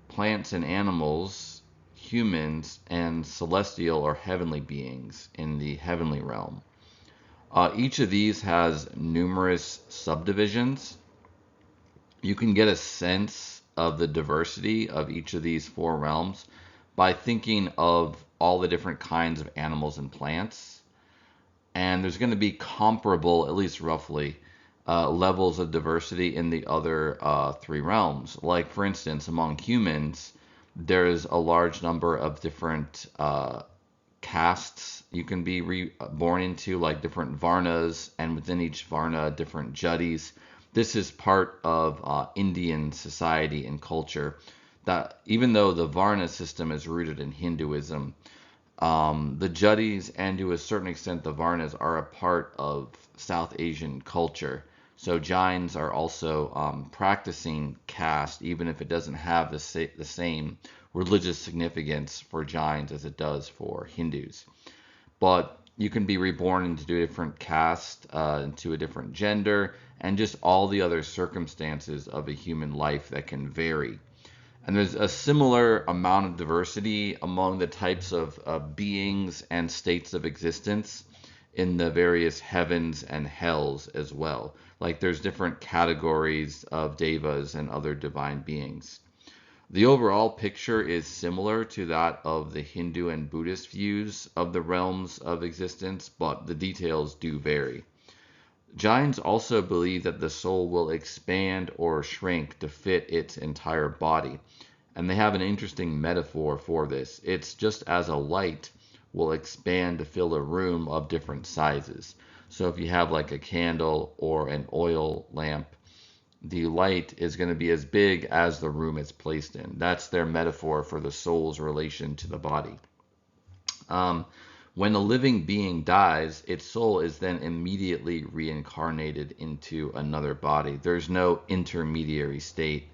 plants and animals, humans, and celestial or heavenly beings in the heavenly realm. Each of these has numerous subdivisions. You can get a sense of the diversity of each of these 4 realms by thinking of all the different kinds of animals and plants. And there's going to be comparable, at least roughly, levels of diversity in the other 3 realms. Like, for instance, among humans, there's a large number of different castes you can be reborn into, like different varnas, and within each varna, different jatis. This is part of Indian society and culture. That even though the varna system is rooted in Hinduism, the jatis and to a certain extent the varnas are a part of South Asian culture. So Jains are also practicing caste, even if it doesn't have the same religious significance for Jains as it does for Hindus. But you can be reborn into a different caste, into a different gender, and just all the other circumstances of a human life that can vary. And there's a similar amount of diversity among the types of beings and states of existence in the various heavens and hells as well. Like there's different categories of devas and other divine beings. The overall picture is similar to that of the Hindu and Buddhist views of the realms of existence, but the details do vary. Jains also believe that the soul will expand or shrink to fit its entire body. And they have an interesting metaphor for this. It's just as a light will expand to fill a room of different sizes. So if you have like a candle or an oil lamp, the light is going to be as big as the room it's placed in. That's their metaphor for the soul's relation to the body. When a living being dies, its soul is then immediately reincarnated into another body. There's no intermediary state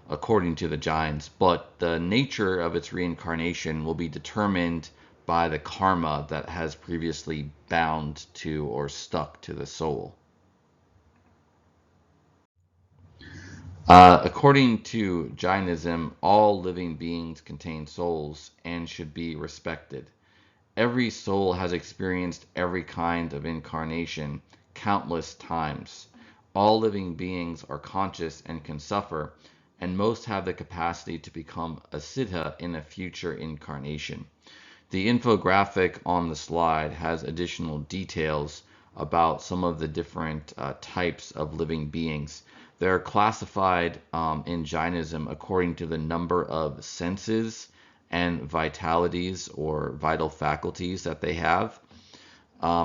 according to the Jains, but the nature of its reincarnation will be determined by the karma that has previously bound to or stuck to the soul. According to Jainism, all living beings contain souls and should be respected. Every soul has experienced every kind of incarnation countless times. All living beings are conscious and can suffer, and most have the capacity to become a siddha in a future incarnation. The infographic on the slide has additional details about some of the different types of living beings. They're classified in Jainism according to the number of senses and vitalities or vital faculties that they have.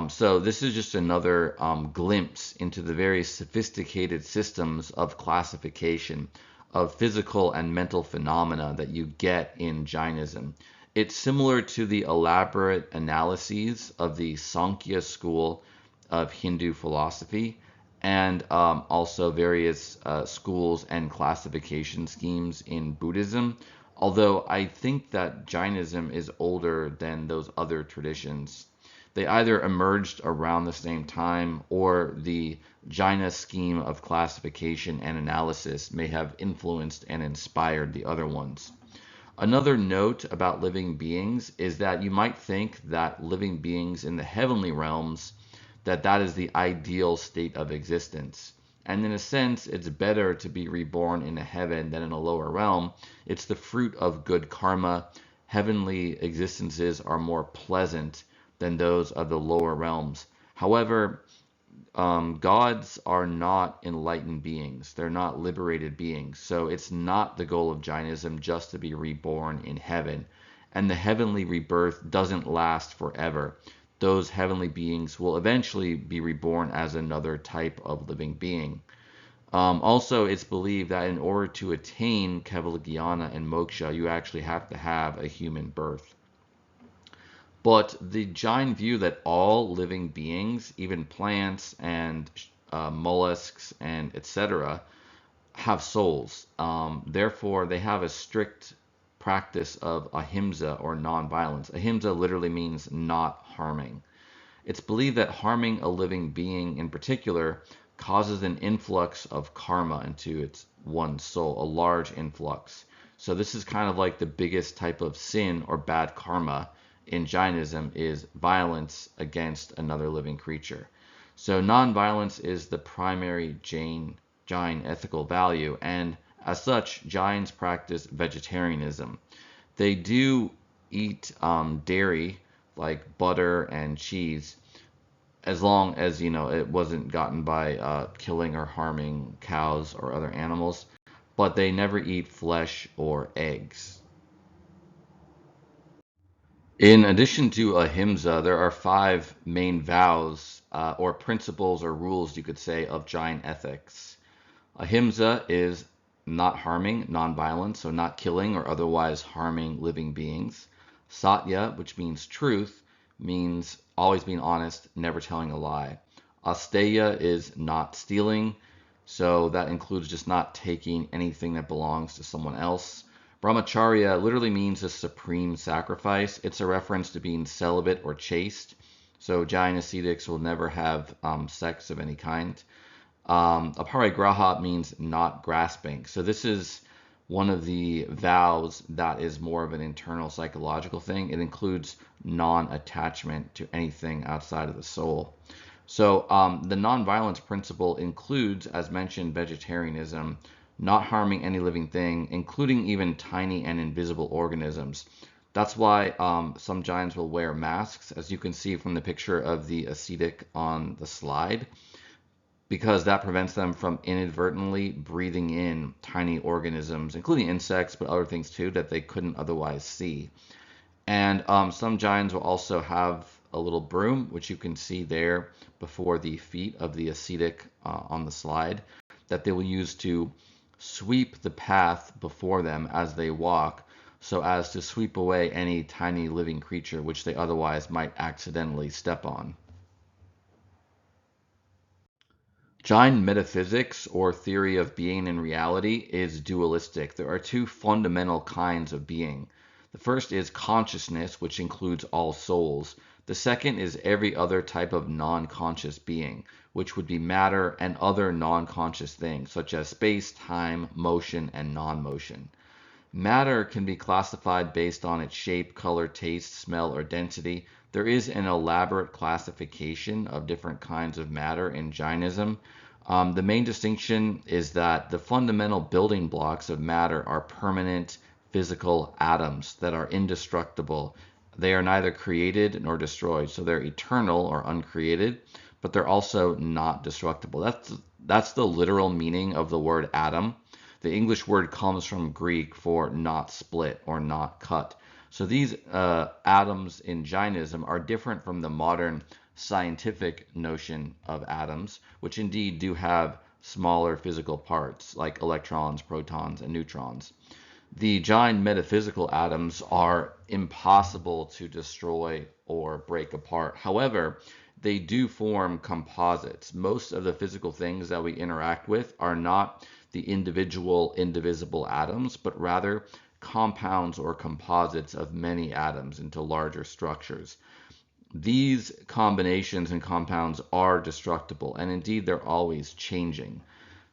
So this is just another glimpse into the very sophisticated systems of classification of physical and mental phenomena that you get in Jainism. It's similar to the elaborate analyses of the Sankhya school of Hindu philosophy, and also various schools and classification schemes in Buddhism. Although I think that Jainism is older than those other traditions. They either emerged around the same time, or the Jaina scheme of classification and analysis may have influenced and inspired the other ones. Another note about living beings is that you might think that living beings in the heavenly realms, that is the ideal state of existence. And in a sense, it's better to be reborn in a heaven than in a lower realm. It's the fruit of good karma. Heavenly existences are more pleasant than those of the lower realms. However, gods are not enlightened beings. They're not liberated beings. So it's not the goal of Jainism just to be reborn in heaven. And the heavenly rebirth doesn't last forever. Those heavenly beings will eventually be reborn as another type of living being. Also, it's believed that in order to attain Kevala and Moksha, you actually have to have a human birth. But the Jain view that all living beings, even plants and mollusks and etc., have souls. Therefore, they have a strict practice of ahimsa or nonviolence. Ahimsa literally means not harming. It's believed that harming a living being in particular causes an influx of karma into one's soul, a large influx. So this is kind of like the biggest type of sin or bad karma in Jainism is violence against another living creature. So nonviolence is the primary Jain ethical value, and as such, Jains practice vegetarianism. They do eat dairy like butter and cheese, as long as it wasn't gotten by killing or harming cows or other animals, but they never eat flesh or eggs. In addition to ahimsa, there are five main vows or principles or rules, you could say, of Jain ethics. Ahimsa is not harming, non-violence, so not killing or otherwise harming living beings. Satya, which means truth, means always being honest, never telling a lie. Asteya is not stealing, so that includes just not taking anything that belongs to someone else. Brahmacharya literally means a supreme sacrifice. It's a reference to being celibate or chaste. So Jain ascetics will never have sex of any kind. Aparigraha means not grasping. So this is one of the vows that is more of an internal psychological thing. It includes non-attachment to anything outside of the soul. So the non-violence principle includes, as mentioned, vegetarianism, not harming any living thing, including even tiny and invisible organisms. That's why some Jains will wear masks, as you can see from the picture of the ascetic on the slide, because that prevents them from inadvertently breathing in tiny organisms, including insects, but other things too that they couldn't otherwise see. And some Jains will also have a little broom, which you can see there before the feet of the ascetic on the slide, that they will use to sweep the path before them as they walk, so as to sweep away any tiny living creature which they otherwise might accidentally step on. Jain metaphysics, or theory of being and reality, is dualistic. There are two fundamental kinds of being. The first is consciousness, which includes all souls. The second is every other type of non-conscious being, which would be matter and other non-conscious things, such as space, time, motion, and non-motion. Matter can be classified based on its shape, color, taste, smell, or density. There is an elaborate classification of different kinds of matter in Jainism. The main distinction is that the fundamental building blocks of matter are permanent physical atoms that are indestructible. They are neither created nor destroyed, so they're eternal or uncreated, but they're also not destructible. That's the literal meaning of the word atom. The English word comes from Greek for not split or not cut. So these atoms in Jainism are different from the modern scientific notion of atoms, which indeed do have smaller physical parts like electrons, protons, and neutrons. The Jain metaphysical atoms are impossible to destroy or break apart. However, they do form composites. Most of the physical things that we interact with are not the individual indivisible atoms, but rather compounds or composites of many atoms into larger structures. These combinations and compounds are destructible, and indeed they're always changing.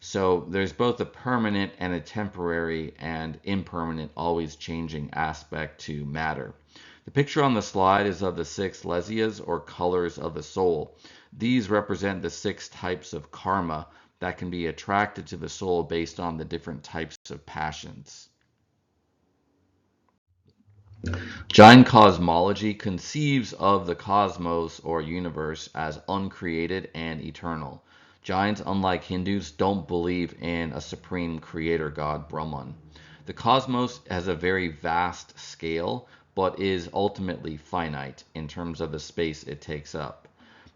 So there's both a permanent and a temporary and impermanent, always changing aspect to matter. The picture on the slide is of the six lesyas, or colors of the soul. These represent the six types of karma that can be attracted to the soul based on the different types of passions. Jain cosmology conceives of the cosmos or universe as uncreated and eternal. Jains, unlike Hindus, don't believe in a supreme creator god, Brahman. The cosmos has a very vast scale, but is ultimately finite in terms of the space it takes up.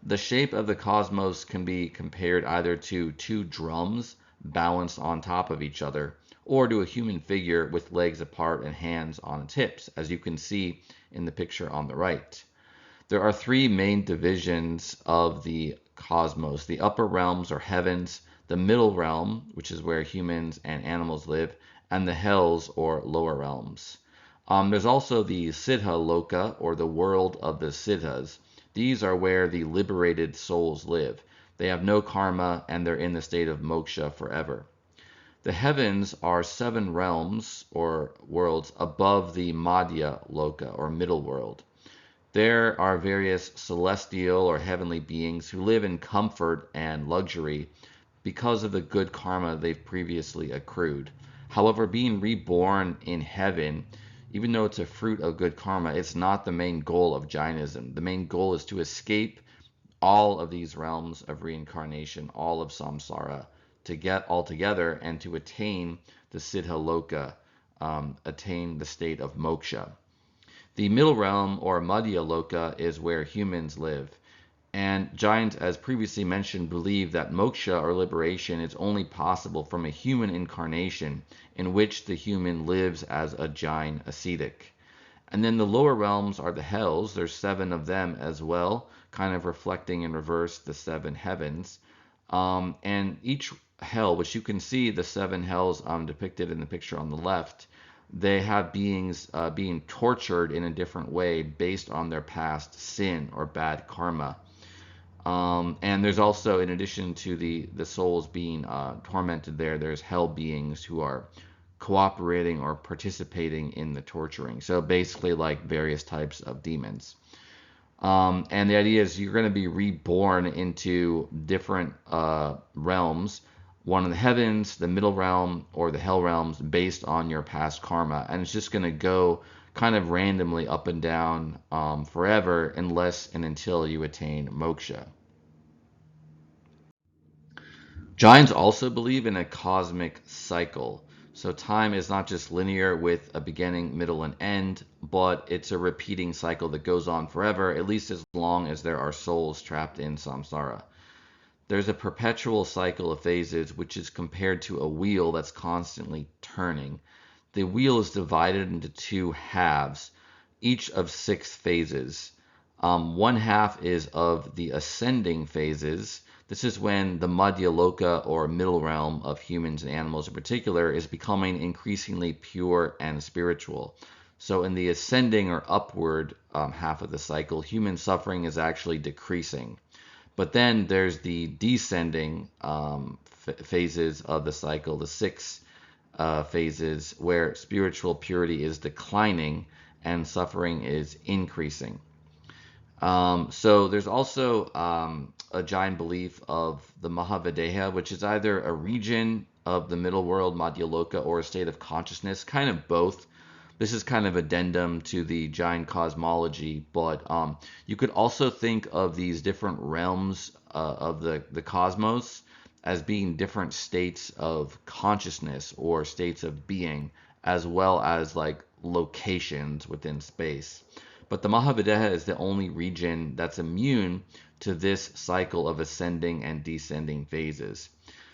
The shape of the cosmos can be compared either to two drums balanced on top of each other, or to a human figure with legs apart and hands on its hips, as you can see in the picture on the right. There are three main divisions of the cosmos: the upper realms or heavens, the middle realm, which is where humans and animals live, and the hells or lower realms. There's also the Siddha Loka, or the world of the Siddhas. These are where the liberated souls live. They have no karma and they're in the state of moksha forever. The heavens are seven realms or worlds above the Madhya Loka, or middle world. There are various celestial or heavenly beings who live in comfort and luxury because of the good karma they've previously accrued. However, being reborn in heaven, even though it's a fruit of good karma, it's not the main goal of Jainism. The main goal is to escape all of these realms of reincarnation, all of samsara, to get all together and to attain the Siddha Loka, attain the state of moksha. The middle realm, or Madhya Loka, is where humans live. And Jains, as previously mentioned, believe that moksha, or liberation, is only possible from a human incarnation in which the human lives as a Jain ascetic. And then the lower realms are the hells. There's seven of them as well, kind of reflecting in reverse the seven heavens. And each hell, which you can see the seven hells depicted in the picture on the left, they have beings being tortured in a different way based on their past sin or bad karma. And there's also, in addition to the souls being tormented there, there's hell beings who are cooperating or participating in the torturing. So basically like various types of demons. And the idea is you're going to be reborn into different realms, one in the heavens, the middle realm, or the hell realms, based on your past karma. And it's just going to go kind of randomly up and down forever, unless and until you attain moksha. Jains also believe in a cosmic cycle. So time is not just linear with a beginning, middle, and end, but it's a repeating cycle that goes on forever, at least as long as there are souls trapped in samsara. There's a perpetual cycle of phases, which is compared to a wheel that's constantly turning. The wheel is divided into two halves, each of 6 phases. One half is of the ascending phases. This is when the Madhya Loka, or middle realm of humans and animals in particular, is becoming increasingly pure and spiritual. So in the ascending or upward half of the cycle, human suffering is actually decreasing. But then there's the descending phases of the cycle, the 6 phases where spiritual purity is declining and suffering is increasing. So there's also a Jain belief of the Mahavideha, which is either a region of the middle world, Madhyaloka, or a state of consciousness, kind of both. This is kind of addendum to the Jain cosmology, but you could also think of these different realms of the cosmos as being different states of consciousness or states of being, as well as like locations within space. But the Mahavideha is the only region that's immune to this cycle of ascending and descending phases.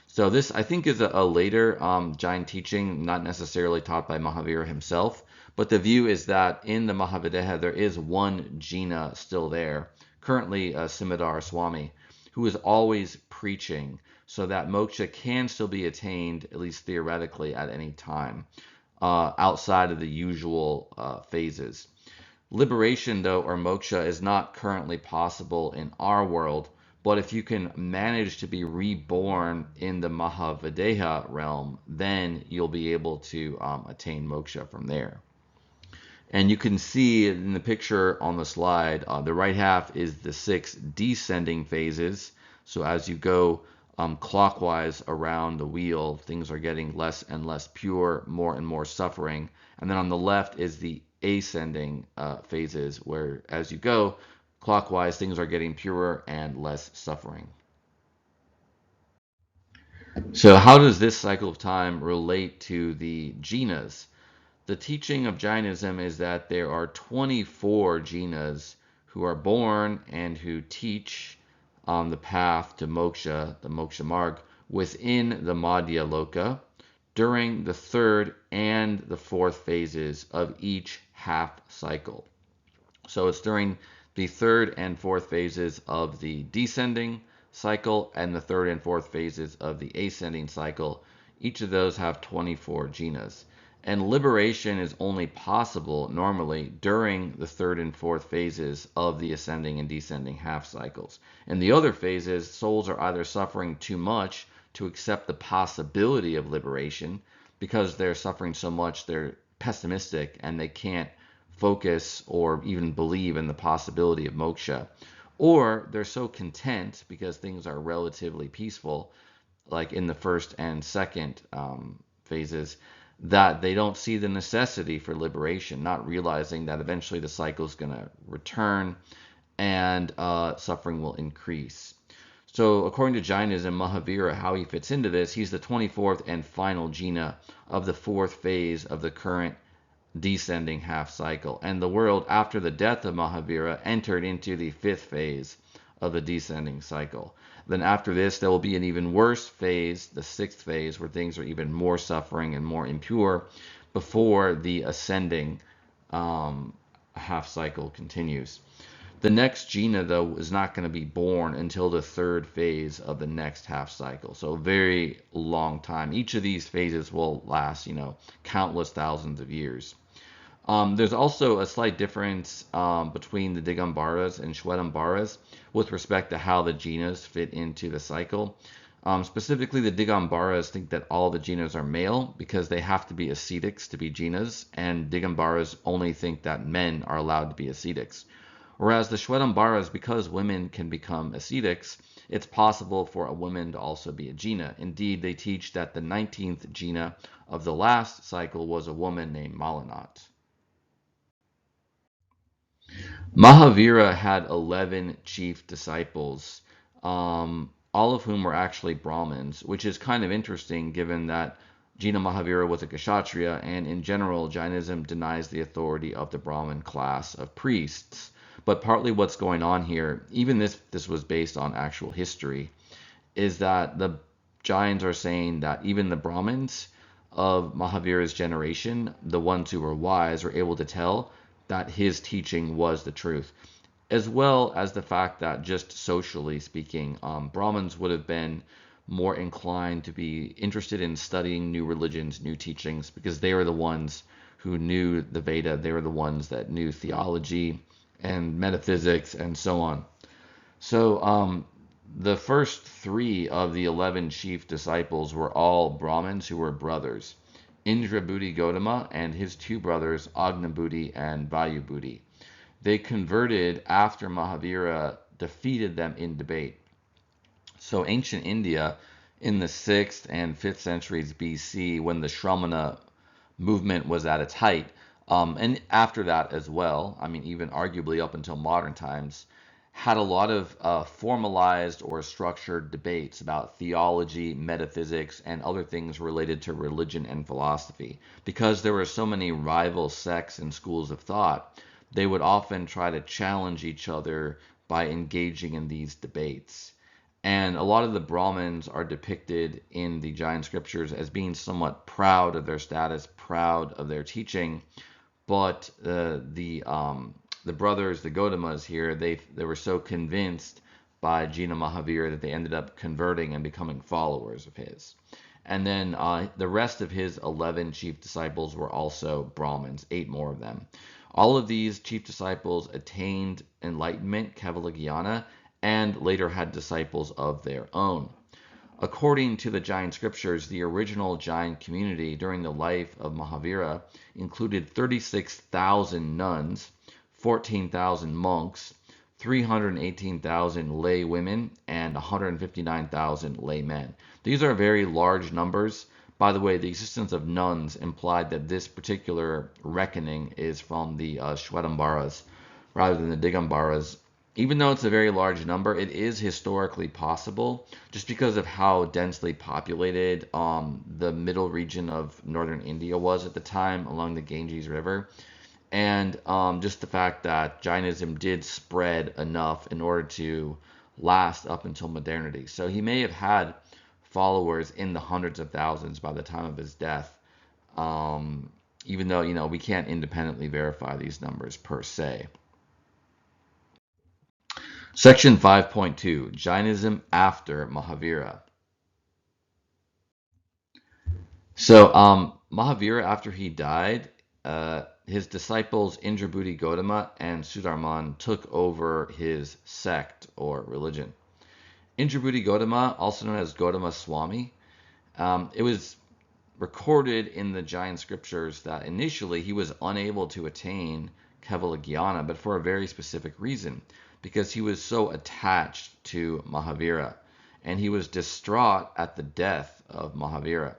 So this, I think, is a later Jain teaching, not necessarily taught by Mahavira himself, but the view is that in the Mahavideha there is one Jina still there, currently Simadhar Swami, who is always preaching so that moksha can still be attained, at least theoretically, at any time, outside of the usual phases. Liberation, though, or moksha, is not currently possible in our world, but if you can manage to be reborn in the Mahavideha realm, then you'll be able to attain moksha from there. And you can see in the picture on the slide, the right half is the 6 descending phases. So as you go clockwise around the wheel, things are getting less and less pure, more and more suffering. And then on the left is the ascending phases, where as you go clockwise, things are getting purer and less suffering. So how does this cycle of time relate to the jinas? The teaching of Jainism is that there are 24 jinas who are born and who teach on the path to moksha, the moksha marg, within the Madhya Loka during the third and the fourth phases of each half cycle. So it's during the third and fourth phases of the descending cycle and the third and fourth phases of the ascending cycle. Each of those have 24 jinas. And liberation is only possible normally during the third and fourth phases of the ascending and descending half cycles. In the other phases, souls are either suffering too much to accept the possibility of liberation because they're suffering so much they're pessimistic and they can't focus or even believe in the possibility of moksha. Or they're so content because things are relatively peaceful, like in the first and second phases, that they don't see the necessity for liberation, not realizing that eventually the cycle is going to return and suffering will increase. So according to Jainism, Mahavira, how he fits into this, he's the 24th and final jina of the fourth phase of the current descending half cycle. And the world after the death of Mahavira entered into the fifth phase of the descending cycle. Then after this, there will be an even worse phase, the sixth phase, where things are even more suffering and more impure before the ascending half cycle continues. The next Jina, though, is not going to be born until the third phase of the next half cycle. So a very long time. Each of these phases will last, countless thousands of years. There's also a slight difference between the Digambaras and Shwetambaras with respect to how the jinas fit into the cycle. Specifically, the Digambaras think that all the jinas are male because they have to be ascetics to be jinas, and Digambaras only think that men are allowed to be ascetics. Whereas the Shwetambaras, because women can become ascetics, it's possible for a woman to also be a jina. Indeed, they teach that the 19th jina of the last cycle was a woman named Malanat. Mahavira had 11 chief disciples, all of whom were actually Brahmins, which is kind of interesting given that Jina Mahavira was a Kshatriya, and in general, Jainism denies the authority of the Brahmin class of priests. But partly what's going on here, even this was based on actual history, is that the Jains are saying that even the Brahmins of Mahavira's generation, the ones who were wise, were able to tell that his teaching was the truth, as well as the fact that just socially speaking, Brahmins would have been more inclined to be interested in studying new religions, new teachings, because they were the ones who knew the Veda, they were the ones that knew theology and metaphysics and so on. So the first 3 of the 11 chief disciples were all Brahmins who were brothers. Indrabhuti Gautama and his two brothers Agnabhuti and Vayubhuti. They converted after Mahavira defeated them in debate. So ancient India in the 6th and 5th centuries BC, when the Shramana movement was at its height, and after that as well, I mean, even arguably up until modern times, had a lot of formalized or structured debates about theology, metaphysics, and other things related to religion and philosophy. Because there were so many rival sects and schools of thought, they would often try to challenge each other by engaging in these debates. And a lot of the Brahmins are depicted in the Jain scriptures as being somewhat proud of their status, proud of their teaching, but the brothers, the Gaudamas here, they were so convinced by Jina Mahavira that they ended up converting and becoming followers of his. And then the rest of his 11 chief disciples were also Brahmins, 8 more of them. All of these chief disciples attained enlightenment, Kevala and later had disciples of their own. According to the Jain scriptures, the original Jain community during the life of Mahavira included 36,000 nuns, 14,000 monks, 318,000 lay women, and 159,000 laymen. These are very large numbers. By the way, the existence of nuns implied that this particular reckoning is from the Shwetambaras rather than the Digambaras. Even though it's a very large number, it is historically possible just because of how densely populated the middle region of northern India was at the time along the Ganges River. And just the fact that Jainism did spread enough in order to last up until modernity. So he may have had followers in the hundreds of thousands by the time of his death, even though, we can't independently verify these numbers per se. Section 5.2, Jainism after Mahavira. So Mahavira, after he died, his disciples Indrabhuti Gautama and Sudarman took over his sect or religion. Indrabhuti Gautama, also known as Gautama Swami, it was recorded in the Jain scriptures that initially he was unable to attain Kevala, but for a very specific reason, because he was so attached to Mahavira, and he was distraught at the death of Mahavira.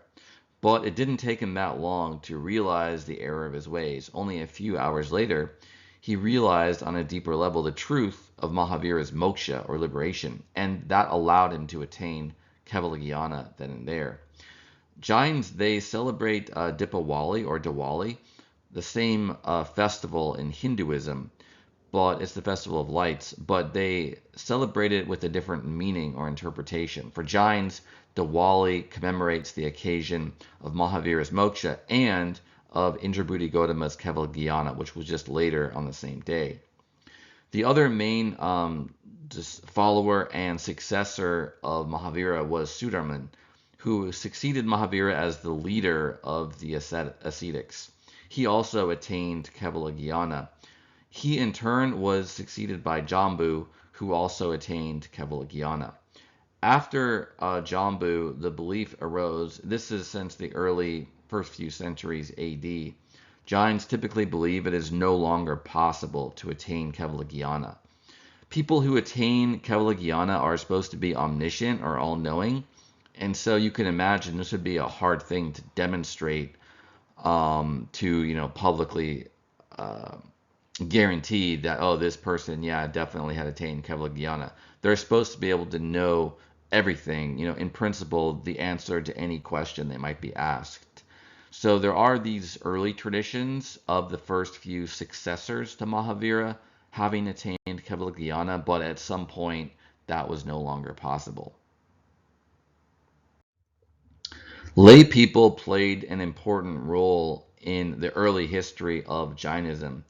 But it didn't take him that long to realize the error of his ways. Only a few hours later, he realized on a deeper level the truth of Mahavira's moksha or liberation, and that allowed him to attain Kevala then and there. Jains, they celebrate Dipawali or Diwali, the same festival in Hinduism, but it's the festival of lights, but they celebrate it with a different meaning or interpretation. For Jains, Diwali commemorates the occasion of Mahavira's moksha and of Indrabhuti Gautama's Kevala, which was just later on the same day. The other main follower and successor of Mahavira was Sudarman, who succeeded Mahavira as the leader of the ascetics. He also attained Kevala. He in turn was succeeded by Jambu, who also attained Kevala. After Jambu, the belief arose, this is since the early first few centuries AD, Jains typically believe it is no longer possible to attain Kevala. People who attain Kevala are supposed to be omniscient or all-knowing, and so you can imagine this would be a hard thing to demonstrate to publicly guarantee that, oh, this person, definitely had attained Kevala. They're supposed to be able to know everything, in principle, the answer to any question they might be asked. So there are these early traditions of the first few successors to Mahavira having attained Kevala, but at some point that was no longer possible. Lay people played an important role in the early history of Jainism.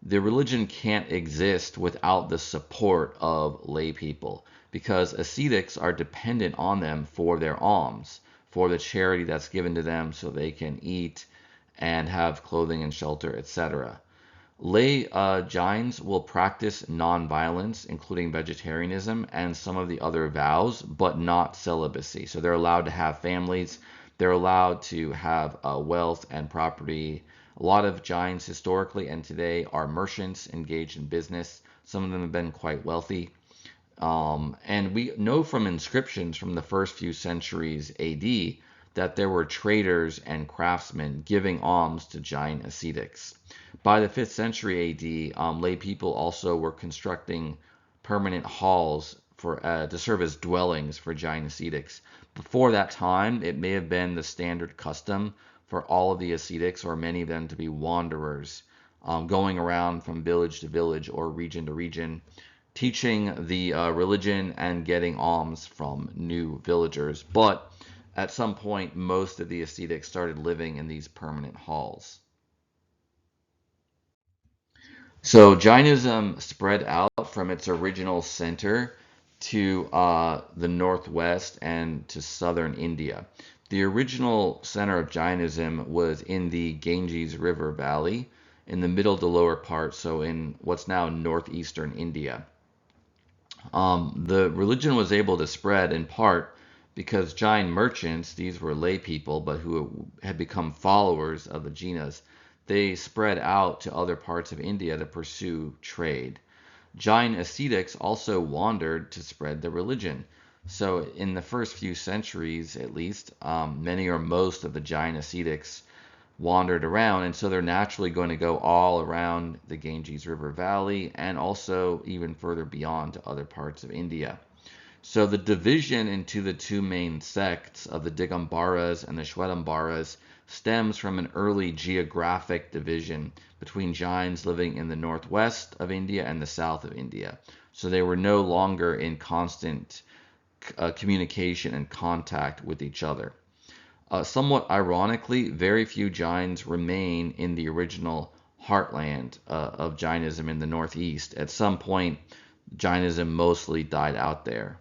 The religion can't exist without the support of lay people, because ascetics are dependent on them for their alms, for the charity that's given to them so they can eat and have clothing and shelter, etc. Lay Jains will practice non-violence, including vegetarianism and some of the other vows, but not celibacy. So they're allowed to have families. They're allowed to have wealth and property. A lot of Jains historically and today are merchants engaged in business. Some of them have been quite wealthy. And we know from inscriptions from the first few centuries AD that there were traders and craftsmen giving alms to Jain ascetics. By the 5th century AD, lay people also were constructing permanent halls to serve as dwellings for Jain ascetics. Before that time, it may have been the standard custom for all of the ascetics, or many of them, to be wanderers, going around from village to village or region to region, teaching the religion and getting alms from new villagers. But at some point, most of the ascetics started living in these permanent halls. So Jainism spread out from its original center to the northwest and to southern India. The original center of Jainism was in the Ganges River Valley, in the middle to lower part, so in what's now northeastern India. The religion was able to spread in part because Jain merchants, these were lay people, but who had become followers of the Jinas, they spread out to other parts of India to pursue trade. Jain ascetics also wandered to spread the religion. So, in the first few centuries, at least, many or most of the Jain ascetics wandered around, and so they're naturally going to go all around the Ganges River Valley and also even further beyond to other parts of India. So the division into the two main sects of the Digambaras and the Shwetambaras stems from an early geographic division between Jains living in the northwest of India and the south of India. So they were no longer in constant communication and contact with each other. Somewhat ironically, very few Jains remain in the original heartland of Jainism in the northeast. At some point, Jainism mostly died out there.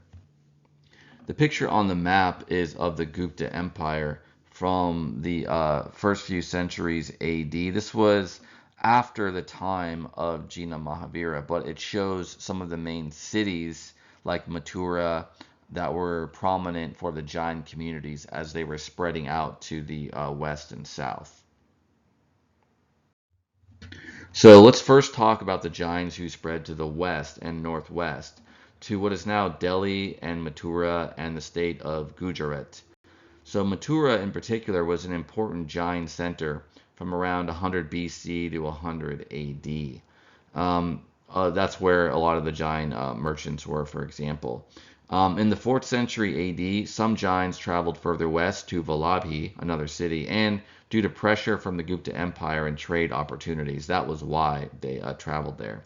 The picture on the map is of the Gupta Empire from the first few centuries AD. This was after the time of Jina Mahavira, but it shows some of the main cities like Mathura that were prominent for the Jain communities as they were spreading out to the west and south. So let's first talk about the Jains who spread to the west and northwest, to what is now Delhi and Mathura and the state of Gujarat. So Mathura in particular was an important Jain center from around 100 BC to 100 AD. That's where a lot of the Jain merchants were, for example. In the 4th century AD, some Jains traveled further west to Vallabhi, another city, and due to pressure from the Gupta Empire and trade opportunities, that was why they traveled there.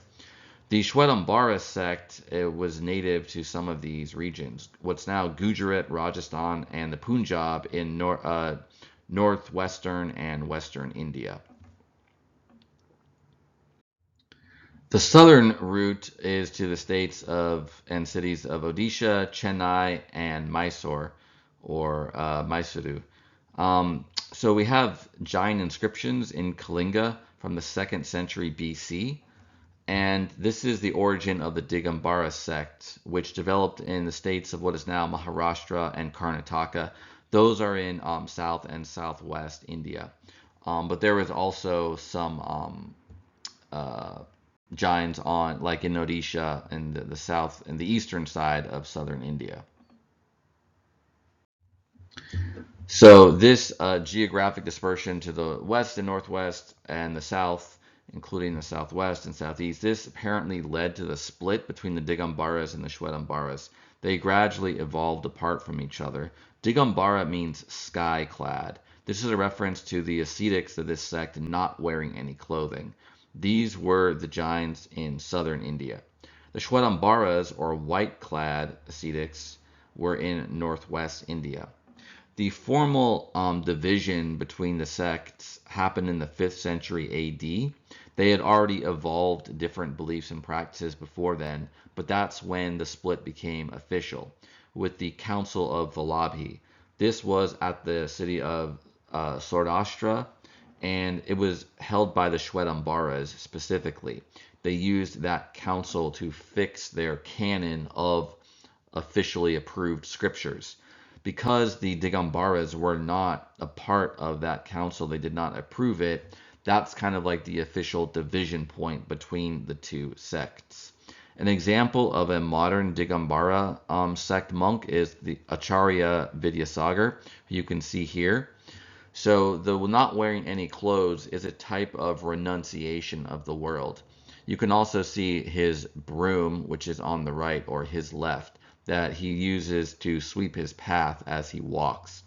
The Shwetambara sect was native to some of these regions, what's now Gujarat, Rajasthan, and the Punjab in northwestern and western India. The southern route is to the states of and cities of Odisha, Chennai, and Mysore, or Mysuru. So we have Jain inscriptions in Kalinga from the 2nd century BC, and this is the origin of the Digambara sect, which developed in the states of what is now Maharashtra and Karnataka. Those are in south and southwest India. But there was also some Jains on, like in Odisha and the south and the eastern side of southern India. So this geographic dispersion to the west and northwest and the south, including the southwest and southeast, this apparently led to the split between the Digambaras and the Shwetambaras. They gradually evolved apart from each other. Digambara means sky-clad. This is a reference to the ascetics of this sect not wearing any clothing. These were the Jains in southern India. The Shwetambaras, or white-clad ascetics, were in northwest India. The formal division between the sects happened in the 5th century AD. They had already evolved different beliefs and practices before then, but that's when the split became official with the Council of Vallabhi. This was at the city of Saurashtra, and it was held by the Shwetambaras specifically. They used that council to fix their canon of officially approved scriptures. because the Digambaras were not a part of that council, they did not approve it. That's kind of like the official division point between the two sects. An example of a modern Digambara sect monk is the Acharya Vidyasagar, who you can see here. So the not wearing any clothes is a type of renunciation of the world. You can also see his broom, which is on the right or his left, that he uses to sweep his path as he walks,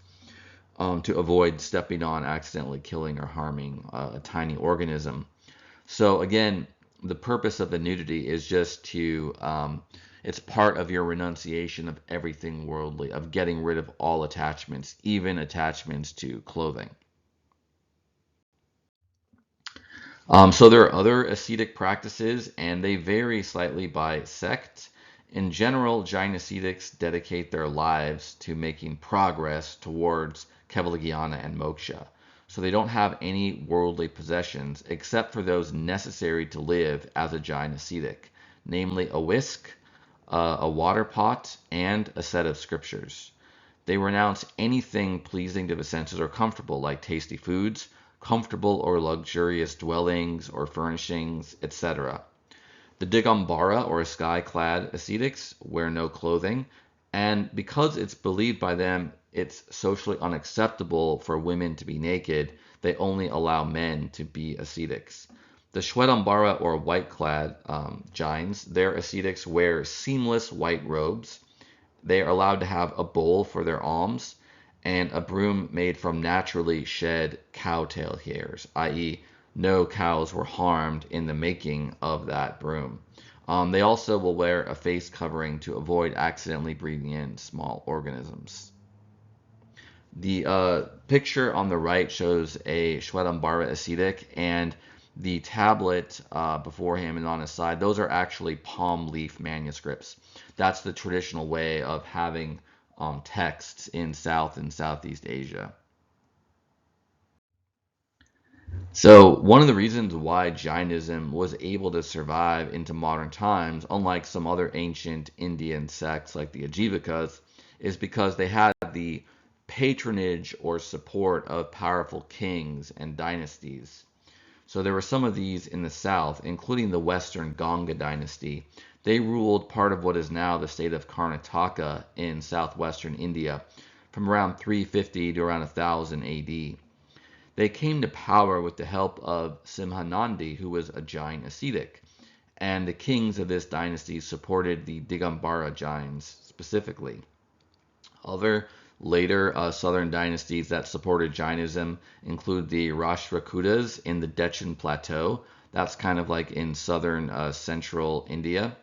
to avoid stepping on, accidentally killing or harming a tiny organism. So again, the purpose of the nudity is just to, it's part of your renunciation of everything worldly, of getting rid of all attachments, even attachments to clothing. So there are other ascetic practices, and they vary slightly by sect. In general, Jain ascetics dedicate their lives to making progress towards Kevalagyan and moksha. So they don't have any worldly possessions except for those necessary to live as a Jain ascetic, namely a whisk, a water pot, and a set of scriptures. They renounce anything pleasing to the senses or comfortable, like tasty foods, comfortable or luxurious dwellings or furnishings, etc. The Digambara, or sky-clad ascetics, wear no clothing, and because it's believed by them it's socially unacceptable for women to be naked, they only allow men to be ascetics. The Shwetambara, or white-clad Jains, their ascetics wear seamless white robes. They are allowed to have a bowl for their alms and a broom made from naturally shed cow tail hairs, i.e., no cows were harmed in the making of that broom. They also will wear a face covering to avoid accidentally breathing in small organisms. The picture on the right shows a Shwetambara ascetic, and the tablet before him and on his side, those are actually palm leaf manuscripts. That's the traditional way of having texts in South and Southeast Asia. So one of the reasons why Jainism was able to survive into modern times, unlike some other ancient Indian sects like the Ajivikas, is because they had the patronage or support of powerful kings and dynasties. So there were some of these in the south, including the Western Ganga dynasty. They ruled part of what is now the state of Karnataka in southwestern India from around 350 to around 1000 AD. They came to power with the help of Simhanandi, who was a Jain ascetic, and the kings of this dynasty supported the Digambara Jains specifically. Other later southern dynasties that supported Jainism include the Rashtrakutas in the Deccan Plateau. That's kind of like in southern central India.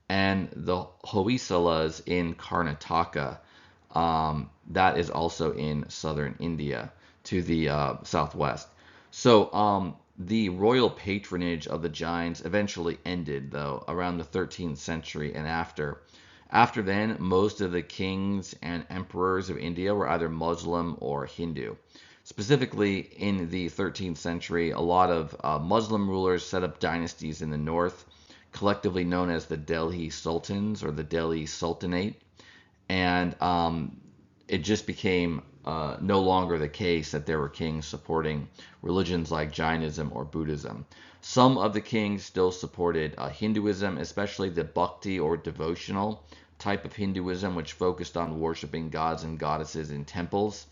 And the Hoysalas in Karnataka. That is also in southern India to the southwest. So the royal patronage of the Jains eventually ended, though, around the 13th century and after. After then, most of the kings and emperors of India were either Muslim or Hindu. Specifically, in the 13th century, a lot of Muslim rulers set up dynasties in the north, collectively known as the Delhi Sultans or the Delhi Sultanate. And it just became no longer the case that there were kings supporting religions like Jainism or Buddhism. Some of the kings still supported Hinduism, especially the bhakti or devotional type of Hinduism, which focused on worshiping gods and goddesses in temples,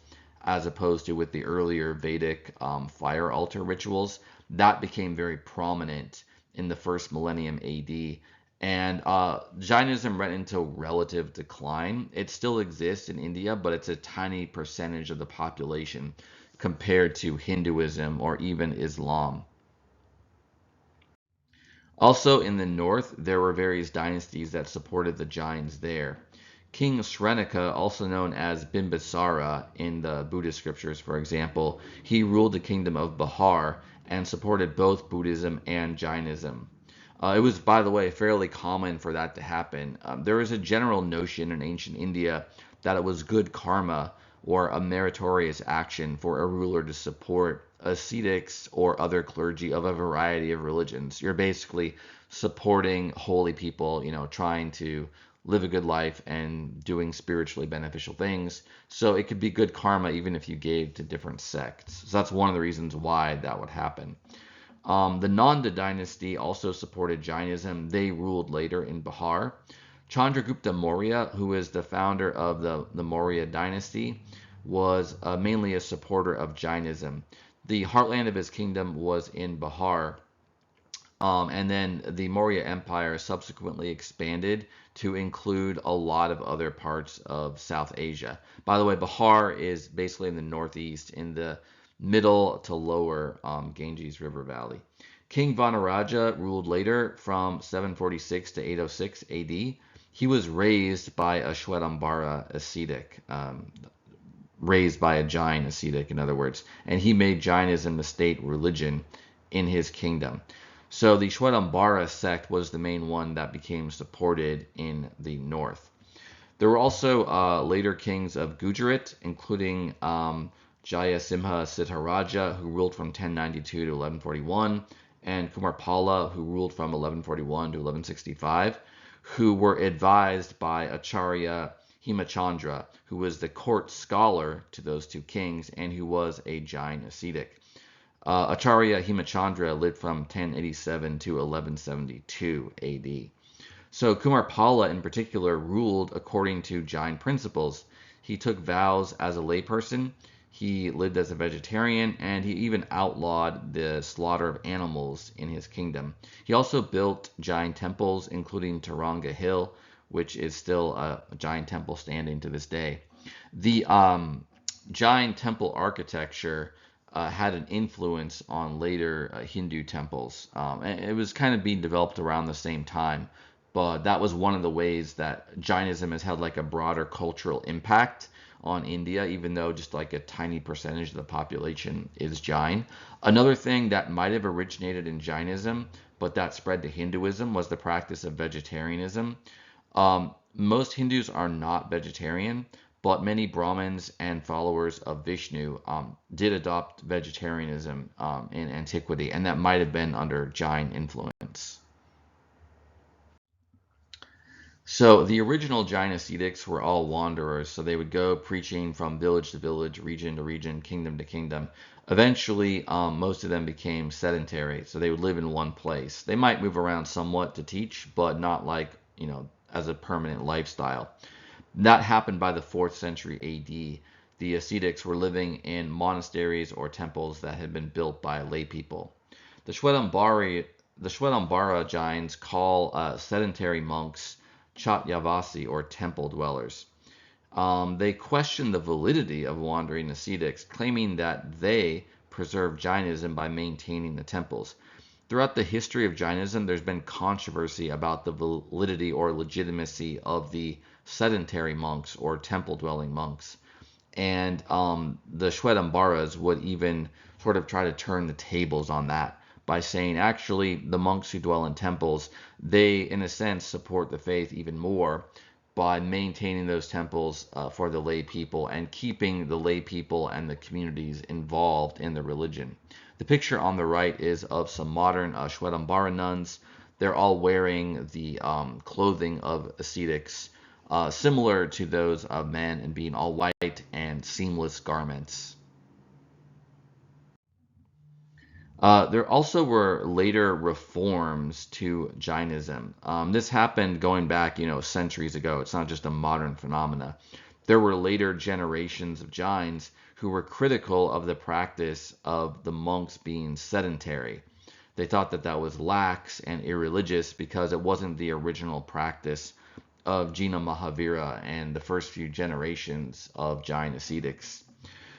as opposed to with the earlier Vedic fire altar rituals. That became very prominent in the first millennium AD. And Jainism went into relative decline. It still exists in India, but it's a tiny percentage of the population compared to Hinduism or even Islam. Also in the north, there were various dynasties that supported the Jains there. King Srenika, also known as Bimbisara in the Buddhist scriptures, for example, he ruled the kingdom of Bihar and supported both Buddhism and Jainism. It was, by the way, fairly common for that to happen. There was a general notion in ancient India that it was good karma or a meritorious action for a ruler to support ascetics or other clergy of a variety of religions. You're basically supporting holy people, trying to live a good life and doing spiritually beneficial things. So it could be good karma even if you gave to different sects. So that's one of the reasons why that would happen. The Nanda dynasty also supported Jainism. They ruled later in Bihar. Chandragupta Maurya, who is the founder of the Maurya dynasty, was mainly a supporter of Jainism. The heartland of his kingdom was in Bihar, and then the Maurya Empire subsequently expanded to include a lot of other parts of South Asia. By the way, Bihar is basically in the northeast, in the middle to lower Ganges River Valley. King Vanaraja ruled later from 746 to 806 AD. He was raised by a Shwetambara ascetic, raised by a Jain ascetic, in other words, and he made Jainism the state religion in his kingdom. So the Shwetambara sect was the main one that became supported in the north. There were also later kings of Gujarat, including Jayasimha Siddharaja, who ruled from 1092 to 1141, and Kumarpala, who ruled from 1141 to 1165, who were advised by Acharya Hemachandra, who was the court scholar to those two kings and who was a Jain ascetic. Acharya Hemachandra lived from 1087 to 1172 AD. So Kumarpala in particular ruled according to Jain principles. He took vows as a layperson, he lived as a vegetarian, and he even outlawed the slaughter of animals in his kingdom. He also built Jain temples, including Taranga Hill, which is still a Jain temple standing to this day. The Jain temple architecture had an influence on later Hindu temples. And it was kind of being developed around the same time, but that was one of the ways that Jainism has had like a broader cultural impact on India, even though just like a tiny percentage of the population is Jain. Another thing that might have originated in Jainism, but that spread to Hinduism, was the practice of vegetarianism. Most Hindus are not vegetarian, but many Brahmins and followers of Vishnu did adopt vegetarianism in antiquity, and that might have been under Jain influence. So the original Jain ascetics were all wanderers, so they would go preaching from village to village, region to region, kingdom to kingdom. Eventually, most of them became sedentary, so they would live in one place. They might move around somewhat to teach, but not like, as a permanent lifestyle. That happened by the 4th century AD. The ascetics were living in monasteries or temples that had been built by lay people. The Shwetambara Jains call sedentary monks Chatyavasi, or temple dwellers. They question the validity of wandering ascetics, claiming that they preserve Jainism by maintaining the temples. Throughout the history of Jainism, there's been controversy about the validity or legitimacy of the sedentary monks or temple dwelling monks. And the Shwetambaras would even sort of try to turn the tables on that by saying, actually, the monks who dwell in temples, they, in a sense, support the faith even more by maintaining those temples for the lay people and keeping the lay people and the communities involved in the religion. The picture on the right is of some modern Shwetambara nuns. They're all wearing the clothing of ascetics, similar to those of men, and being all white and seamless garments. There also were later reforms to Jainism. This happened going back, centuries ago. It's not just a modern phenomena. There were later generations of Jains who were critical of the practice of the monks being sedentary. They thought that that was lax and irreligious because it wasn't the original practice of Jina Mahavira and the first few generations of Jain ascetics.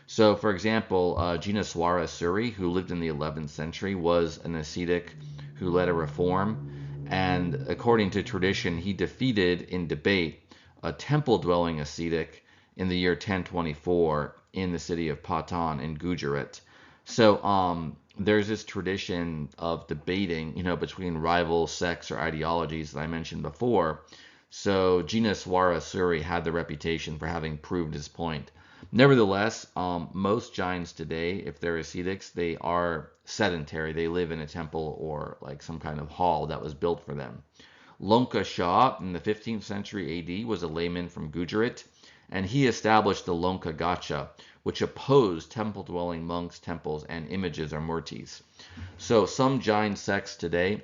So, for example, Jineswara Suri, who lived in the 11th century, was an ascetic who led a reform, and according to tradition, he defeated in debate a temple-dwelling ascetic in the year 1024 in the city of Patan in Gujarat. So, there's this tradition of debating, between rival sects or ideologies that I mentioned before. So, Jineswara Suri had the reputation for having proved his point. Nevertheless, most Jains today, if they're ascetics, they are sedentary. They live in a temple or like some kind of hall that was built for them. Lonka Shah in the 15th century AD was a layman from Gujarat, and he established the Lonka Gacha, which opposed temple-dwelling monks, temples, and images or murtis. So some Jain sects today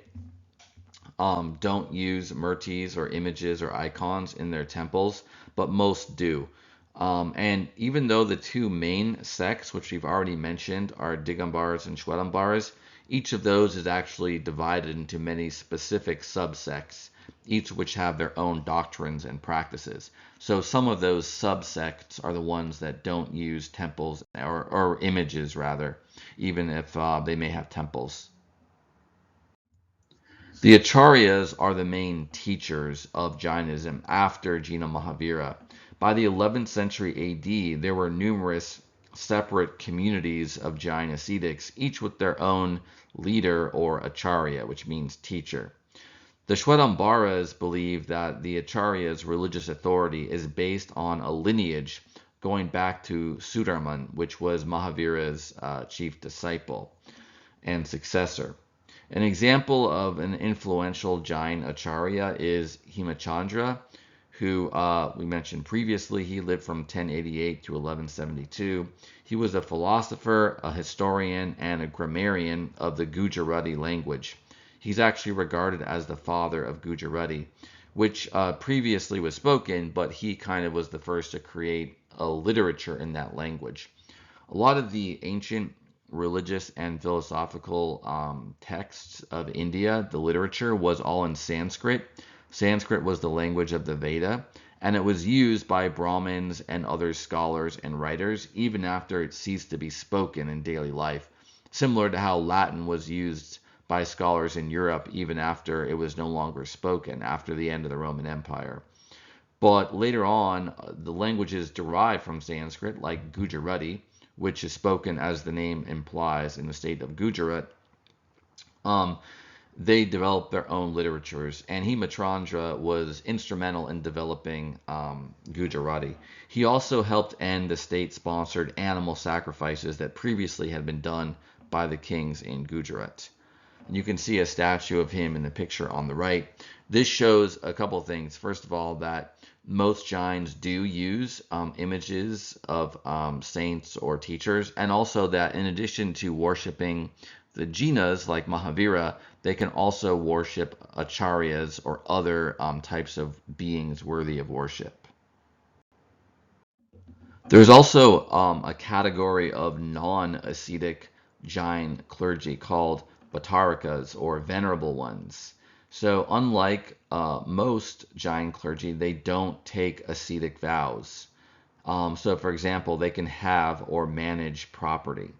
don't use murtis or images or icons in their temples, but most do. And even though the two main sects, which we've already mentioned, are Digambaras and Shwetambaras, each of those is actually divided into many specific subsects, each which have their own doctrines and practices. So some of those subsects are the ones that don't use temples or images, rather, even if they may have temples. The Acharyas are the main teachers of Jainism after Jina Mahavira. By the 11th century AD, there were numerous separate communities of Jain ascetics, each with their own leader or Acharya, which means teacher. The Shwetambaras believe that the Acharya's religious authority is based on a lineage going back to Sudarman, which was Mahavira's chief disciple and successor. An example of an influential Jain Acharya is Hemachandra, who we mentioned previously. He lived from 1088 to 1172. He was a philosopher, a historian, and a grammarian of the Gujarati language. He's actually regarded as the father of Gujarati, which previously was spoken, but he kind of was the first to create a literature in that language. A lot of the ancient religious and philosophical texts of India, the literature, was all in Sanskrit. Sanskrit was the language of the Veda, and it was used by Brahmins and other scholars and writers even after it ceased to be spoken in daily life, similar to how Latin was used by scholars in Europe even after it was no longer spoken after the end of the Roman Empire. But later on, the languages derived from Sanskrit, like Gujarati, which is spoken as the name implies in the state of Gujarat, they developed their own literatures, and Hemachandra was instrumental in developing Gujarati. He also helped end the state-sponsored animal sacrifices that previously had been done by the kings in Gujarat. You can see a statue of him in the picture on the right. This shows a couple things. First of all, that most Jains do use images of saints or teachers, and also that in addition to worshiping the Jinas like Mahavira, they can also worship acharyas or other types of beings worthy of worship. There's also a category of non-ascetic Jain clergy called Bhattarikas, or venerable ones. So unlike most Jain clergy, they don't take ascetic vows. So for example, they can have or manage property.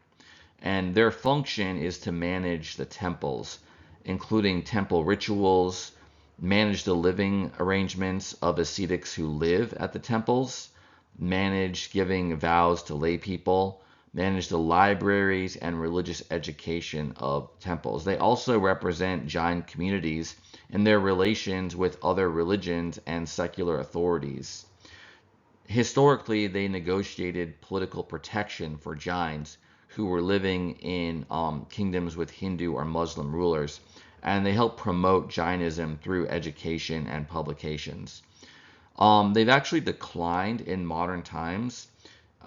And their function is to manage the temples, including temple rituals, manage the living arrangements of ascetics who live at the temples, manage giving vows to lay people, manage the libraries and religious education of temples. They also represent Jain communities in their relations with other religions and secular authorities. Historically, they negotiated political protection for Jains who were living in kingdoms with Hindu or Muslim rulers, and they helped promote Jainism through education and publications. They've actually declined in modern times.